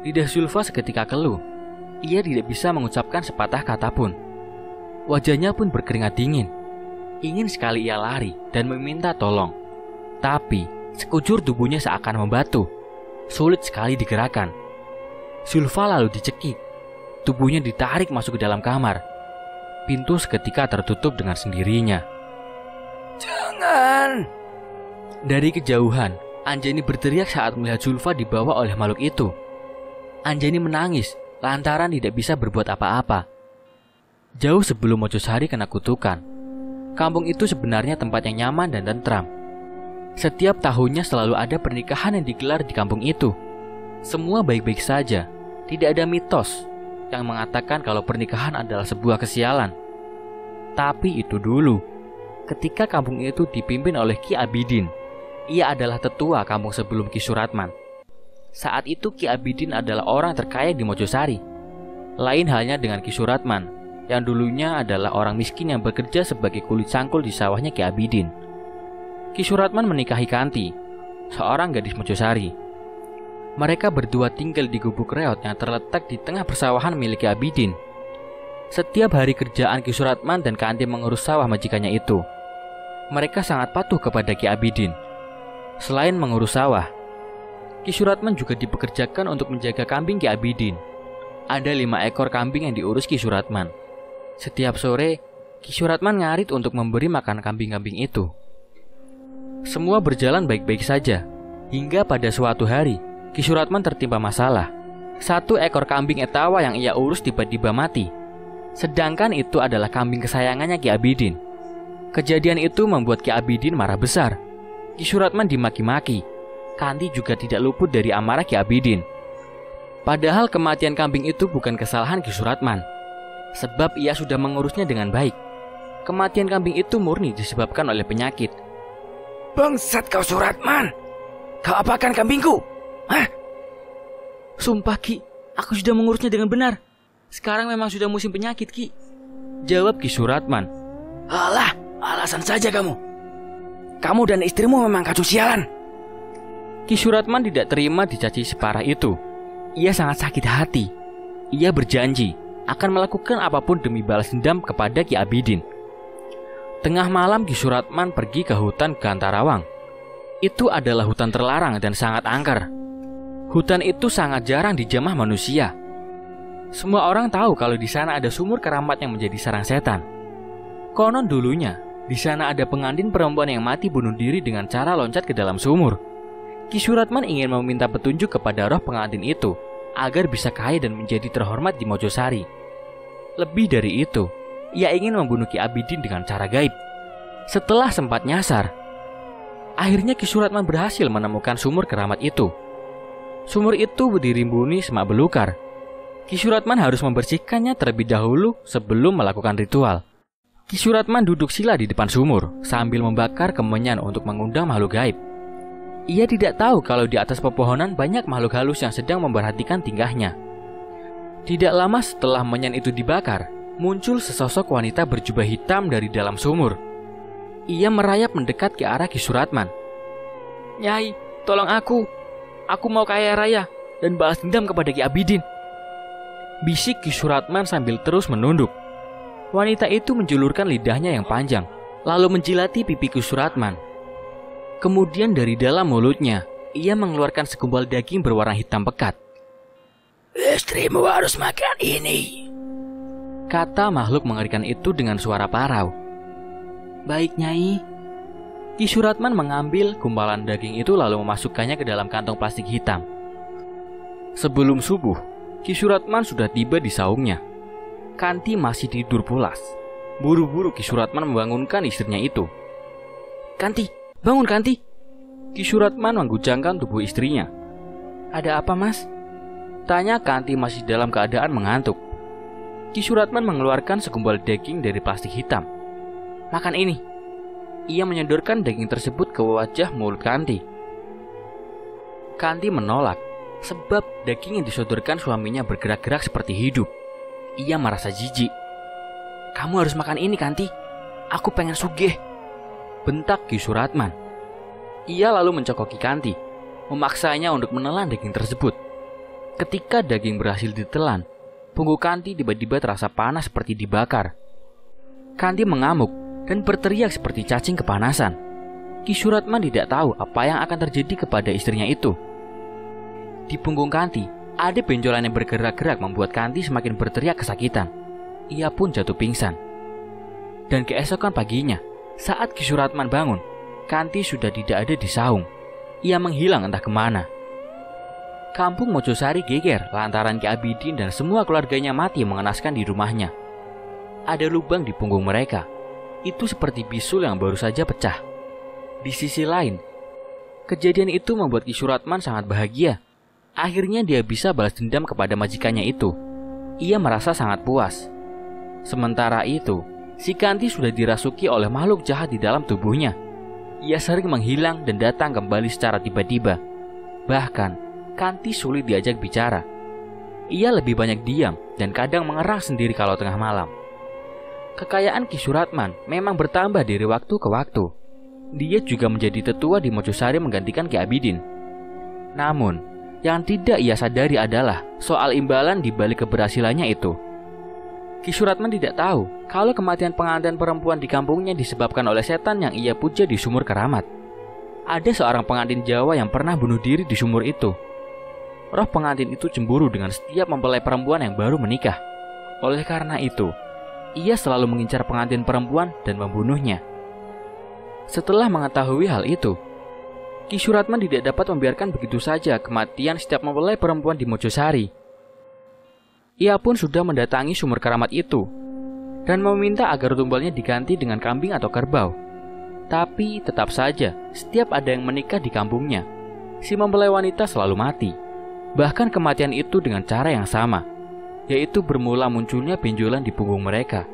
Lidah Zulfa seketika keluh. Ia tidak bisa mengucapkan sepatah kata pun. Wajahnya pun berkeringat dingin. Ingin sekali ia lari dan meminta tolong. Tapi sekujur tubuhnya seakan membatu. Sulit sekali digerakkan. Zulfa lalu dicekik. Tubuhnya ditarik masuk ke dalam kamar. Pintu seketika tertutup dengan sendirinya. Jangan. Dari kejauhan, Anjani berteriak saat melihat Zulfa dibawa oleh makhluk itu. Anjani menangis lantaran tidak bisa berbuat apa-apa. Jauh sebelum Mojosari kena kutukan, kampung itu sebenarnya tempat yang nyaman dan tentram. Setiap tahunnya selalu ada pernikahan yang digelar di kampung itu. Semua baik-baik saja. Tidak ada mitos yang mengatakan kalau pernikahan adalah sebuah kesialan. Tapi itu dulu, ketika kampung itu dipimpin oleh Ki Abidin. Ia adalah tetua kampung sebelum Ki Suratman. Saat itu Ki Abidin adalah orang terkaya di Mojosari. Lain halnya dengan Ki Suratman, yang dulunya adalah orang miskin yang bekerja sebagai kulit cangkul di sawahnya Ki Abidin. Ki Suratman menikahi Kanti, seorang gadis Mojosari. Mereka berdua tinggal di gubuk reot yang terletak di tengah persawahan milik Ki Abidin. Setiap hari kerjaan Ki Suratman dan Kanti mengurus sawah majikannya itu. Mereka sangat patuh kepada Ki Abidin. Selain mengurus sawah, Ki Suratman juga dipekerjakan untuk menjaga kambing Ki Abidin. Ada 5 ekor kambing yang diurus Ki Suratman. Setiap sore, Ki Suratman ngarit untuk memberi makan kambing-kambing itu. Semua berjalan baik-baik saja, hingga pada suatu hari, Ki Suratman tertimpa masalah. 1 ekor kambing etawa yang ia urus tiba-tiba mati. Sedangkan itu adalah kambing kesayangannya Ki Abidin. Kejadian itu membuat Ki Abidin marah besar. Ki Suratman dimaki-maki. Kanti juga tidak luput dari amarah Ki Abidin. Padahal kematian kambing itu bukan kesalahan Ki Suratman, sebab ia sudah mengurusnya dengan baik. Kematian kambing itu murni disebabkan oleh penyakit. Bangsat kau Suratman! Kau apakan kambingku? Hah? Sumpah Ki, aku sudah mengurusnya dengan benar. Sekarang memang sudah musim penyakit Ki, jawab Ki Suratman. Alah, alasan saja kamu. Kamu dan istrimu memang kacau sialan. Ki Suratman tidak terima dicaci separah itu. Ia sangat sakit hati. Ia berjanji akan melakukan apapun demi balas dendam kepada Ki Abidin. Tengah malam Ki Suratman pergi ke hutan Gantarawang. Itu adalah hutan terlarang dan sangat angker. Hutan itu sangat jarang dijamah manusia. Semua orang tahu kalau di sana ada sumur keramat yang menjadi sarang setan. Konon dulunya di sana ada pengantin perempuan yang mati bunuh diri dengan cara loncat ke dalam sumur. Ki Suratman ingin meminta petunjuk kepada roh pengantin itu agar bisa kaya dan menjadi terhormat di Mojosari. Lebih dari itu, ia ingin membunuh Ki Abidin dengan cara gaib. Setelah sempat nyasar, akhirnya Ki Suratman berhasil menemukan sumur keramat itu. Sumur itu dirimbuni semak belukar. Ki Suratman harus membersihkannya terlebih dahulu sebelum melakukan ritual. Ki Suratman duduk sila di depan sumur sambil membakar kemenyan untuk mengundang makhluk gaib. Ia tidak tahu kalau di atas pepohonan banyak makhluk halus yang sedang memperhatikan tingkahnya. Tidak lama setelah menyan itu dibakar, muncul sesosok wanita berjubah hitam dari dalam sumur. Ia merayap mendekat ke arah Ki Suratman. "Nyai, tolong aku. Aku mau kaya raya dan balas dendam kepada Ki Abidin," bisik Ki Suratman sambil terus menunduk. Wanita itu menjulurkan lidahnya yang panjang, lalu menjilati pipi Ki Suratman. Kemudian dari dalam mulutnya, ia mengeluarkan segumpal daging berwarna hitam pekat. Istrimu harus makan ini, kata makhluk mengerikan itu dengan suara parau. Baik, Nyai. Ki Suratman mengambil gumpalan daging itu lalu memasukkannya ke dalam kantong plastik hitam. Sebelum subuh, Ki Suratman sudah tiba di saungnya. Kanti masih tidur pulas. Buru-buru Ki Suratman membangunkan istrinya itu. "Kanti, bangun Kanti!" Ki Suratman menggujangkan tubuh istrinya. "Ada apa, Mas?" tanya Kanti masih dalam keadaan mengantuk. Ki Suratman mengeluarkan segumpal daging dari plastik hitam. "Makan ini." Ia menyodorkan daging tersebut ke wajah mulut Kanti. Kanti menolak, sebab daging yang disodorkan suaminya bergerak-gerak seperti hidup. Ia merasa jijik. "Kamu harus makan ini, Kanti. Aku pengen sugih," bentak Ki Suratman. Ia lalu mencokoki Kanti, memaksanya untuk menelan daging tersebut. Ketika daging berhasil ditelan, punggung Kanti tiba-tiba terasa panas seperti dibakar. Kanti mengamuk dan berteriak seperti cacing kepanasan. Ki Suratman tidak tahu apa yang akan terjadi kepada istrinya itu. Di punggung Kanti, ada benjolan yang bergerak-gerak membuat Kanti semakin berteriak kesakitan. Ia pun jatuh pingsan. Dan keesokan paginya, saat Ki Suratman bangun, Kanti sudah tidak ada di saung. Ia menghilang entah kemana. Kampung Mojosari geger lantaran Ki Abidin dan semua keluarganya mati mengenaskan di rumahnya. Ada lubang di punggung mereka. Itu seperti bisul yang baru saja pecah. Di sisi lain, kejadian itu membuat Ki Suratman sangat bahagia. Akhirnya dia bisa balas dendam kepada majikannya itu. Ia merasa sangat puas. Sementara itu, si Kanti sudah dirasuki oleh makhluk jahat di dalam tubuhnya. Ia sering menghilang dan datang kembali secara tiba-tiba. Bahkan, Kanti sulit diajak bicara. Ia lebih banyak diam dan kadang mengerang sendiri kalau tengah malam. Kekayaan Ki Suratman memang bertambah dari waktu ke waktu. Dia juga menjadi tetua di Mojosari menggantikan Ki Abidin. Namun, yang tidak ia sadari adalah soal imbalan di balik keberhasilannya itu. Ki Suratman tidak tahu kalau kematian pengantin perempuan di kampungnya disebabkan oleh setan yang ia puja di sumur keramat. Ada seorang pengantin Jawa yang pernah bunuh diri di sumur itu. Roh pengantin itu cemburu dengan setiap mempelai perempuan yang baru menikah. Oleh karena itu, ia selalu mengincar pengantin perempuan dan membunuhnya. Setelah mengetahui hal itu, Ki Suratman tidak dapat membiarkan begitu saja kematian setiap mempelai perempuan di Mojosari. Ia pun sudah mendatangi sumur keramat itu. dan meminta agar tumbalnya diganti dengan kambing atau kerbau. Tapi tetap saja, setiap ada yang menikah di kampungnya, si mempelai wanita selalu mati. Bahkan kematian itu dengan cara yang sama, yaitu bermula munculnya benjolan di punggung mereka.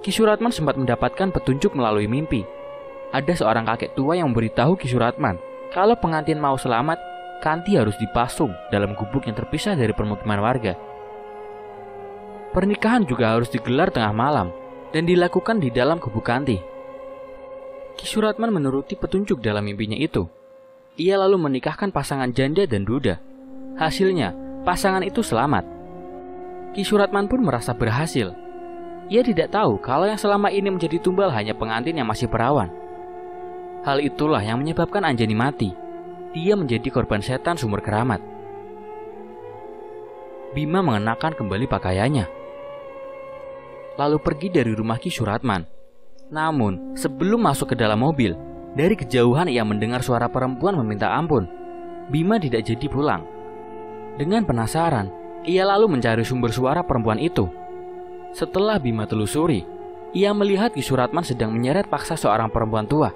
Ki Suratman sempat mendapatkan petunjuk melalui mimpi. Ada seorang kakek tua yang memberitahu Ki Suratman kalau pengantin mau selamat, kanti harus dipasung dalam gubuk yang terpisah dari permukiman warga. Pernikahan juga harus digelar tengah malam dan dilakukan di dalam gubuk kanti. Ki Suratman menuruti petunjuk dalam mimpinya itu. Ia lalu menikahkan pasangan janda dan duda. Hasilnya, pasangan itu selamat. Ki Suratman pun merasa berhasil. Ia tidak tahu kalau yang selama ini menjadi tumbal hanya pengantin yang masih perawan. Hal itulah yang menyebabkan Anjani mati. Dia menjadi korban setan sumur keramat. Bima mengenakan kembali pakaiannya, lalu pergi dari rumah Ki Suratman. Namun, sebelum masuk ke dalam mobil, dari kejauhan ia mendengar suara perempuan meminta ampun. Bima tidak jadi pulang. Dengan penasaran, ia lalu mencari sumber suara perempuan itu. Setelah Bima telusuri, ia melihat Ki Suratman sedang menyeret paksa seorang perempuan tua.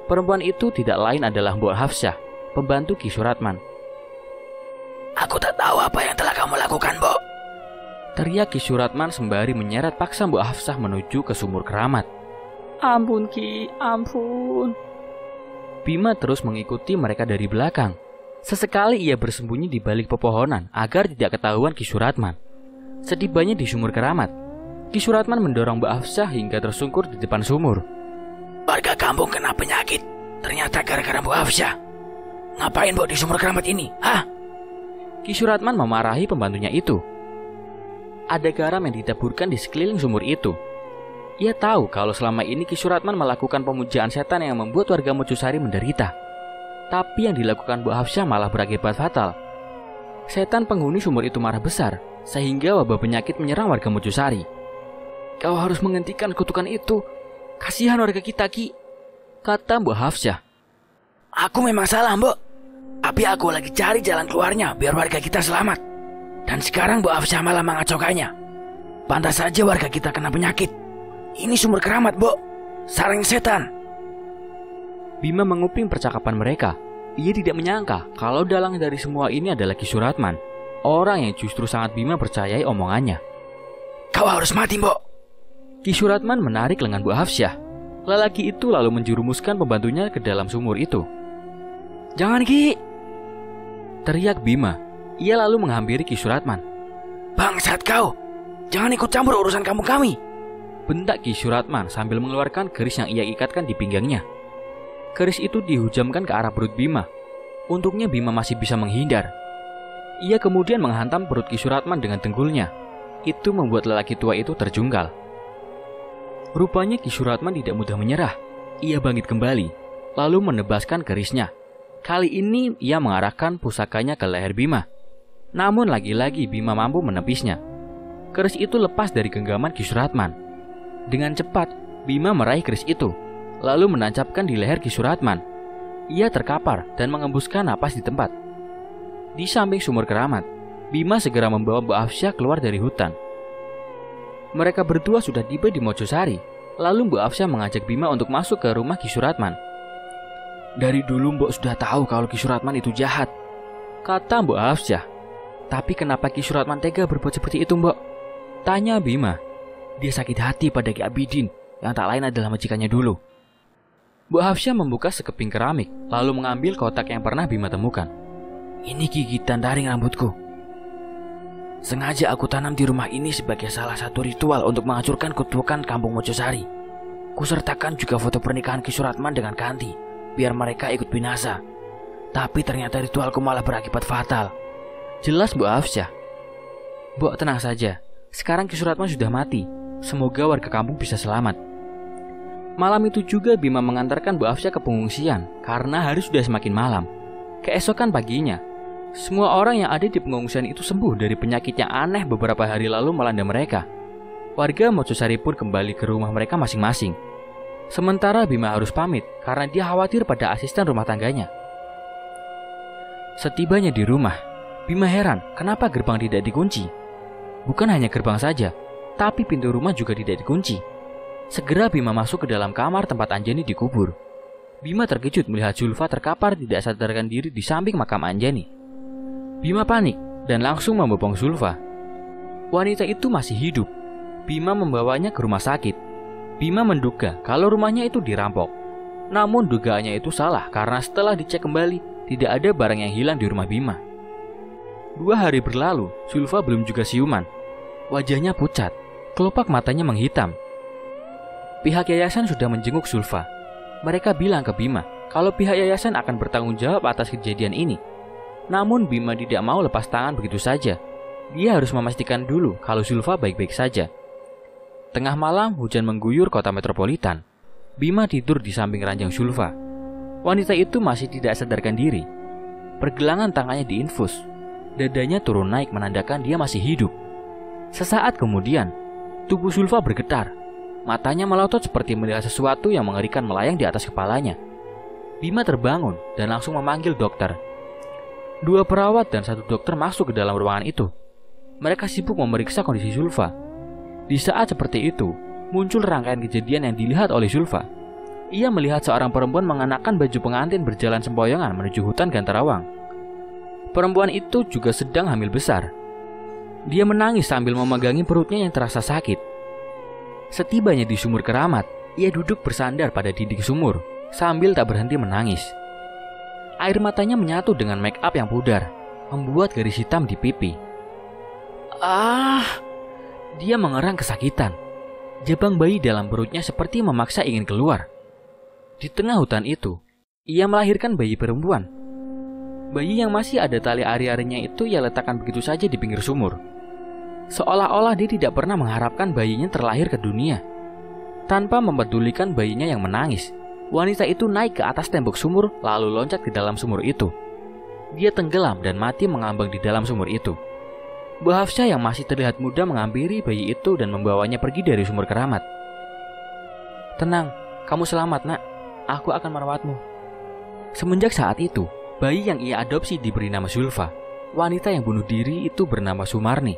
Perempuan itu tidak lain adalah Mbok Hafsah, pembantu Ki Suratman. Aku tak tahu apa yang telah kamu lakukan, Mbok. Teriak Ki Suratman sembari menyeret paksa Mbok Hafsah menuju ke sumur keramat. Ampun Ki, ampun. Bima terus mengikuti mereka dari belakang. Sesekali ia bersembunyi di balik pepohonan agar tidak ketahuan Ki Suratman. Setibanya di sumur keramat, Ki Suratman mendorong Mbok Hafsah hingga tersungkur di depan sumur. Warga kampung kena penyakit, ternyata gara-gara Mbok Hafsah. Ngapain Mbok di sumur keramat ini? Hah? Ki Suratman memarahi pembantunya itu. Ada garam yang ditaburkan di sekeliling sumur itu. Ia tahu kalau selama ini Ki Suratman melakukan pemujaan setan yang membuat warga Mojosari menderita. Tapi yang dilakukan Mbok Hafsah malah berakibat fatal. Setan penghuni sumur itu marah besar, sehingga wabah penyakit menyerang warga Mojosari. Kau harus menghentikan kutukan itu. Kasihan warga kita, Ki, kata Mbok Hafsah. Aku memang salah, Mbok. Tapi aku lagi cari jalan keluarnya biar warga kita selamat. Dan sekarang Mbok Hafsah malah mengacaukannya. Pantas saja warga kita kena penyakit. Ini sumur keramat, Mbok. Sarang setan. Bima menguping percakapan mereka. Ia tidak menyangka kalau dalang dari semua ini adalah Ki Suratman, orang yang justru sangat Bima percayai omongannya. Kau harus mati, Mbok. Ki Suratman menarik lengan Mbok Hafsah. Lelaki itu lalu menjerumuskan pembantunya ke dalam sumur itu. Jangan, Ki! Teriak Bima. Ia lalu menghampiri Ki Suratman. Bangsat kau! Jangan ikut campur urusan kampung kami! Bentak Ki Suratman sambil mengeluarkan keris yang ia ikatkan di pinggangnya. Keris itu dihujamkan ke arah perut Bima. Untungnya Bima masih bisa menghindar. Ia kemudian menghantam perut Ki Suratman dengan dengkulnya. Itu membuat lelaki tua itu terjungkal. Rupanya Ki Suratman tidak mudah menyerah. Ia bangkit kembali, lalu menebaskan kerisnya. Kali ini ia mengarahkan pusakanya ke leher Bima. Namun lagi-lagi Bima mampu menepisnya. Keris itu lepas dari genggaman Ki Suratman. Dengan cepat, Bima meraih keris itu, lalu menancapkan di leher Ki Suratman. Ia terkapar dan mengembuskan napas di tempat. Di samping sumur keramat, Bima segera membawa Mbok Hafsah keluar dari hutan. Mereka berdua sudah tiba di Mojosari. Lalu Mbok Hafsah mengajak Bima untuk masuk ke rumah Ki Suratman. Dari dulu Mbok sudah tahu kalau Ki Suratman itu jahat, kata Mbok Hafsah. Tapi kenapa Ki Suratman tega berbuat seperti itu, Mbok? Tanya Bima. Dia sakit hati pada Ki Abidin, yang tak lain adalah majikannya dulu. Mbok Hafsah membuka sekeping keramik, lalu mengambil kotak yang pernah Bima temukan. Ini gigitan taring rambutku. Sengaja aku tanam di rumah ini sebagai salah satu ritual untuk menghancurkan kutukan kampung Mojosari. Kusertakan juga foto pernikahan Ki Suratman dengan Kanti, biar mereka ikut binasa. Tapi ternyata ritualku malah berakibat fatal. Jelas Mbok Hafsah. Mbok tenang saja, sekarang Ki Suratman sudah mati. Semoga warga kampung bisa selamat. Malam itu juga Bima mengantarkan Mbok Hafsah ke pengungsian karena hari sudah semakin malam. Keesokan paginya, semua orang yang ada di pengungsian itu sembuh dari penyakit yang aneh beberapa hari lalu melanda mereka. Warga Mojosari pun kembali ke rumah mereka masing-masing. Sementara Bima harus pamit karena dia khawatir pada asisten rumah tangganya. Setibanya di rumah, Bima heran kenapa gerbang tidak dikunci. Bukan hanya gerbang saja, Tapi pintu rumah juga tidak dikunci. Segera Bima masuk ke dalam kamar tempat Anjani dikubur. Bima terkejut melihat Zulfa terkapar tidak sadarkan diri di samping makam Anjani. Bima panik dan langsung membopong Zulfa. Wanita itu masih hidup. Bima membawanya ke rumah sakit. Bima menduga kalau rumahnya itu dirampok. Namun dugaannya itu salah karena setelah dicek kembali, tidak ada barang yang hilang di rumah Bima. 2 hari berlalu, Zulfa belum juga siuman. Wajahnya pucat, kelopak matanya menghitam. Pihak yayasan sudah menjenguk Zulfa. Mereka bilang ke Bima kalau pihak yayasan akan bertanggung jawab atas kejadian ini. Namun Bima tidak mau lepas tangan begitu saja. Dia harus memastikan dulu kalau Zulfa baik-baik saja. Tengah malam hujan mengguyur kota metropolitan. Bima tidur di samping ranjang Zulfa. Wanita itu masih tidak sadarkan diri. Pergelangan tangannya diinfus. Dadanya turun naik menandakan dia masih hidup. Sesaat kemudian, tubuh Zulfa bergetar. Matanya melotot seperti melihat sesuatu yang mengerikan melayang di atas kepalanya. Bima terbangun dan langsung memanggil dokter. 2 perawat dan 1 dokter masuk ke dalam ruangan itu. Mereka sibuk memeriksa kondisi Zulfa. Di saat seperti itu, muncul rangkaian kejadian yang dilihat oleh Zulfa. Ia melihat seorang perempuan mengenakan baju pengantin berjalan sempoyongan menuju hutan Gantarawang. Perempuan itu juga sedang hamil besar. Dia menangis sambil memegangi perutnya yang terasa sakit. Setibanya di sumur keramat, ia duduk bersandar pada dinding sumur sambil tak berhenti menangis. Air matanya menyatu dengan make up yang pudar, membuat garis hitam di pipi. Dia mengerang kesakitan. Jabang bayi dalam perutnya seperti memaksa ingin keluar. Di tengah hutan itu, ia melahirkan bayi perempuan. Bayi yang masih ada tali ari-arinya itu ia letakkan begitu saja di pinggir sumur. Seolah-olah dia tidak pernah mengharapkan bayinya terlahir ke dunia. Tanpa mempedulikan bayinya yang menangis, wanita itu naik ke atas tembok sumur lalu loncat ke dalam sumur itu. Dia tenggelam dan mati mengambang di dalam sumur itu. Bu Hafsah yang masih terlihat muda menghampiri bayi itu dan membawanya pergi dari sumur keramat. "Tenang, kamu selamat nak, aku akan merawatmu." Semenjak saat itu, bayi yang ia adopsi diberi nama Zulfa. Wanita yang bunuh diri itu bernama Sumarni.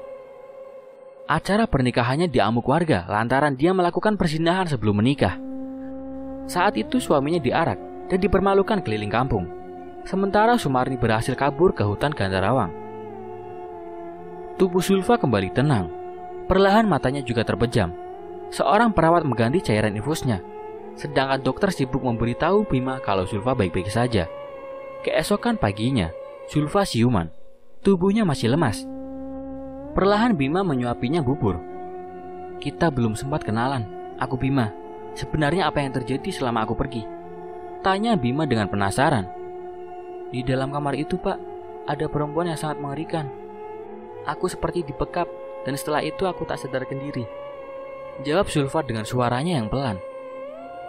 Acara pernikahannya diamuk warga lantaran dia melakukan perzinahan sebelum menikah. Saat itu suaminya diarak dan dipermalukan keliling kampung. Sementara Sumarni berhasil kabur ke hutan Gantarawang. Tubuh Zulfa kembali tenang. Perlahan matanya juga terpejam. Seorang perawat mengganti cairan infusnya. Sedangkan dokter sibuk memberitahu Bima kalau Zulfa baik-baik saja. Keesokan paginya, Zulfa siuman. Tubuhnya masih lemas. Perlahan Bima menyuapinya bubur. "Kita belum sempat kenalan. Aku Bima. Sebenarnya apa yang terjadi selama aku pergi?" tanya Bima dengan penasaran. "Di dalam kamar itu, Pak, ada perempuan yang sangat mengerikan. Aku seperti dibekap dan setelah itu aku tak sadarkan diri," jawab Zulfa dengan suaranya yang pelan.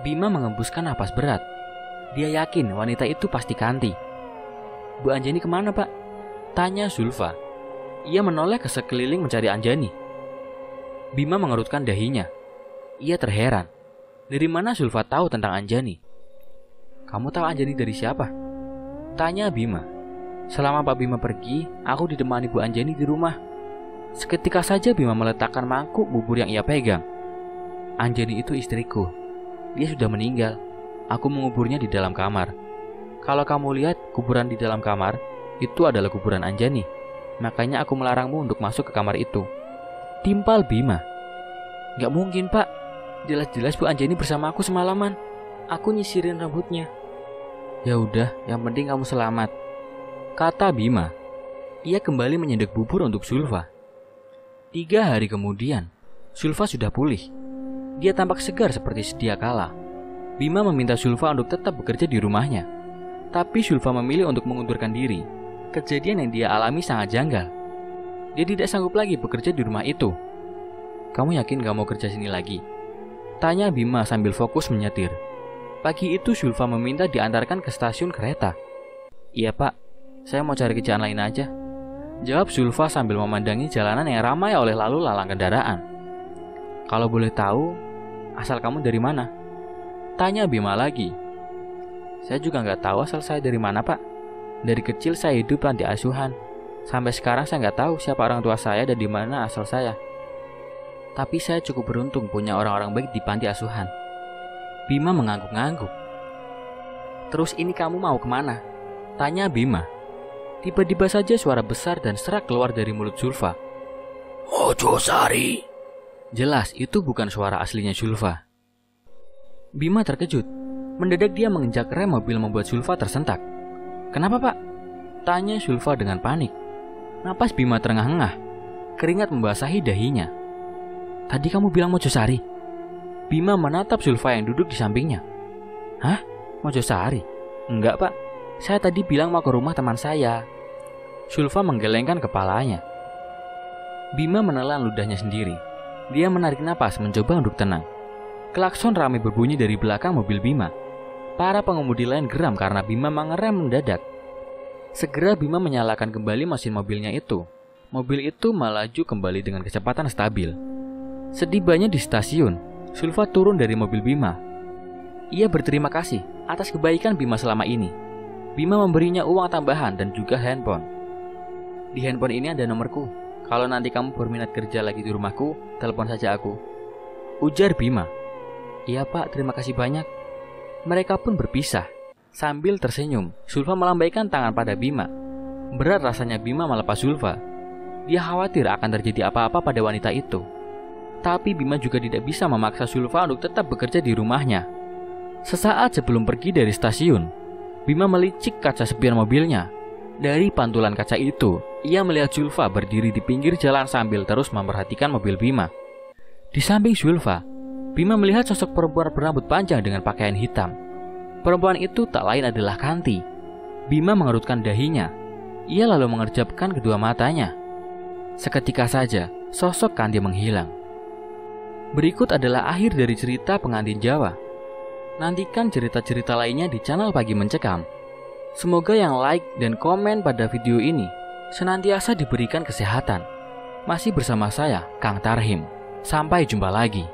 Bima mengembuskan napas berat. Dia yakin wanita itu pasti Kanti. "Bu Anjani kemana, Pak?" tanya Zulfa. Ia menoleh ke sekeliling mencari Anjani. Bima mengerutkan dahinya. Ia terheran. Dari mana Zulfa tahu tentang Anjani? "Kamu tahu Anjani dari siapa?" tanya Bima. "Selama Pak Bima pergi, aku ditemani Bu Anjani di rumah." Seketika saja Bima meletakkan mangkuk bubur yang ia pegang. "Anjani itu istriku. Dia sudah meninggal. Aku menguburnya di dalam kamar. Kalau kamu lihat kuburan di dalam kamar, itu adalah kuburan Anjani. Makanya aku melarangmu untuk masuk ke kamar itu," timpal Bima. "Gak mungkin, Pak. Jelas-jelas Bu Anjani bersama aku semalaman. Aku nyisirin rambutnya." "Ya udah, yang penting kamu selamat," kata Bima. Ia kembali menyendek bubur untuk Zulfa. 3 hari kemudian, Zulfa sudah pulih. Dia tampak segar seperti sedia kala. Bima meminta Zulfa untuk tetap bekerja di rumahnya. Tapi Zulfa memilih untuk mengundurkan diri. Kejadian yang dia alami sangat janggal. Dia tidak sanggup lagi bekerja di rumah itu. "Kamu yakin gak mau kerja sini lagi?" tanya Bima sambil fokus menyetir. Pagi itu Zulfa meminta diantarkan ke stasiun kereta. "Iya Pak, saya mau cari kerjaan lain aja," jawab Zulfa sambil memandangi jalanan yang ramai oleh lalu lalang kendaraan. "Kalau boleh tahu, asal kamu dari mana?" tanya Bima lagi. "Saya juga gak tahu asal saya dari mana Pak. Dari kecil saya hidup panti asuhan. Sampai sekarang saya nggak tahu siapa orang tua saya dan di mana asal saya." Tapi saya cukup beruntung punya orang-orang baik di panti asuhan. Bima mengangguk-ngangguk. Terus ini kamu mau kemana? Tanya Bima. Tiba-tiba saja suara besar dan serak keluar dari mulut Zulfa. Mojosari. Jelas itu bukan suara aslinya Zulfa. Bima terkejut. Mendadak dia menginjak rem mobil membuat Zulfa tersentak. Kenapa pak? Tanya Zulfa dengan panik. Napas Bima terengah-engah. Keringat membasahi dahinya. Tadi kamu bilang Mojosari? Bima menatap Zulfa yang duduk di sampingnya. Hah? Mojosari? Enggak pak, saya tadi bilang mau ke rumah teman saya. Zulfa menggelengkan kepalanya. Bima menelan ludahnya sendiri. Dia menarik napas mencoba untuk tenang. Klakson ramai berbunyi dari belakang mobil Bima. Para pengemudi lain geram karena Bima mengerem mendadak. Segera Bima menyalakan kembali mesin mobilnya itu. Mobil itu melaju kembali dengan kecepatan stabil. Setibanya di stasiun, Zulfa turun dari mobil Bima. Ia berterima kasih atas kebaikan Bima selama ini. Bima memberinya uang tambahan dan juga handphone. Di handphone ini ada nomorku. Kalau nanti kamu berminat kerja lagi di rumahku, telepon saja aku. Ujar Bima. Iya pak, terima kasih banyak. Mereka pun berpisah. Sambil tersenyum, Zulfa melambaikan tangan pada Bima. Berat rasanya Bima melepas Zulfa. Dia khawatir akan terjadi apa-apa pada wanita itu. Tapi Bima juga tidak bisa memaksa Zulfa untuk tetap bekerja di rumahnya. Sesaat sebelum pergi dari stasiun, Bima melicik kaca spion mobilnya. Dari pantulan kaca itu, ia melihat Zulfa berdiri di pinggir jalan sambil terus memperhatikan mobil Bima. Di samping Zulfa, Bima melihat sosok perempuan berambut panjang dengan pakaian hitam. Perempuan itu tak lain adalah Kanti. Bima mengerutkan dahinya. Ia lalu mengerjapkan kedua matanya. Seketika saja, sosok Kanti menghilang. Berikut adalah akhir dari cerita Pengantin Jawa. Nantikan cerita-cerita lainnya di channel Pagi Mencekam. Semoga yang like dan komen pada video ini senantiasa diberikan kesehatan. Masih bersama saya, Kang Tarhim. Sampai jumpa lagi.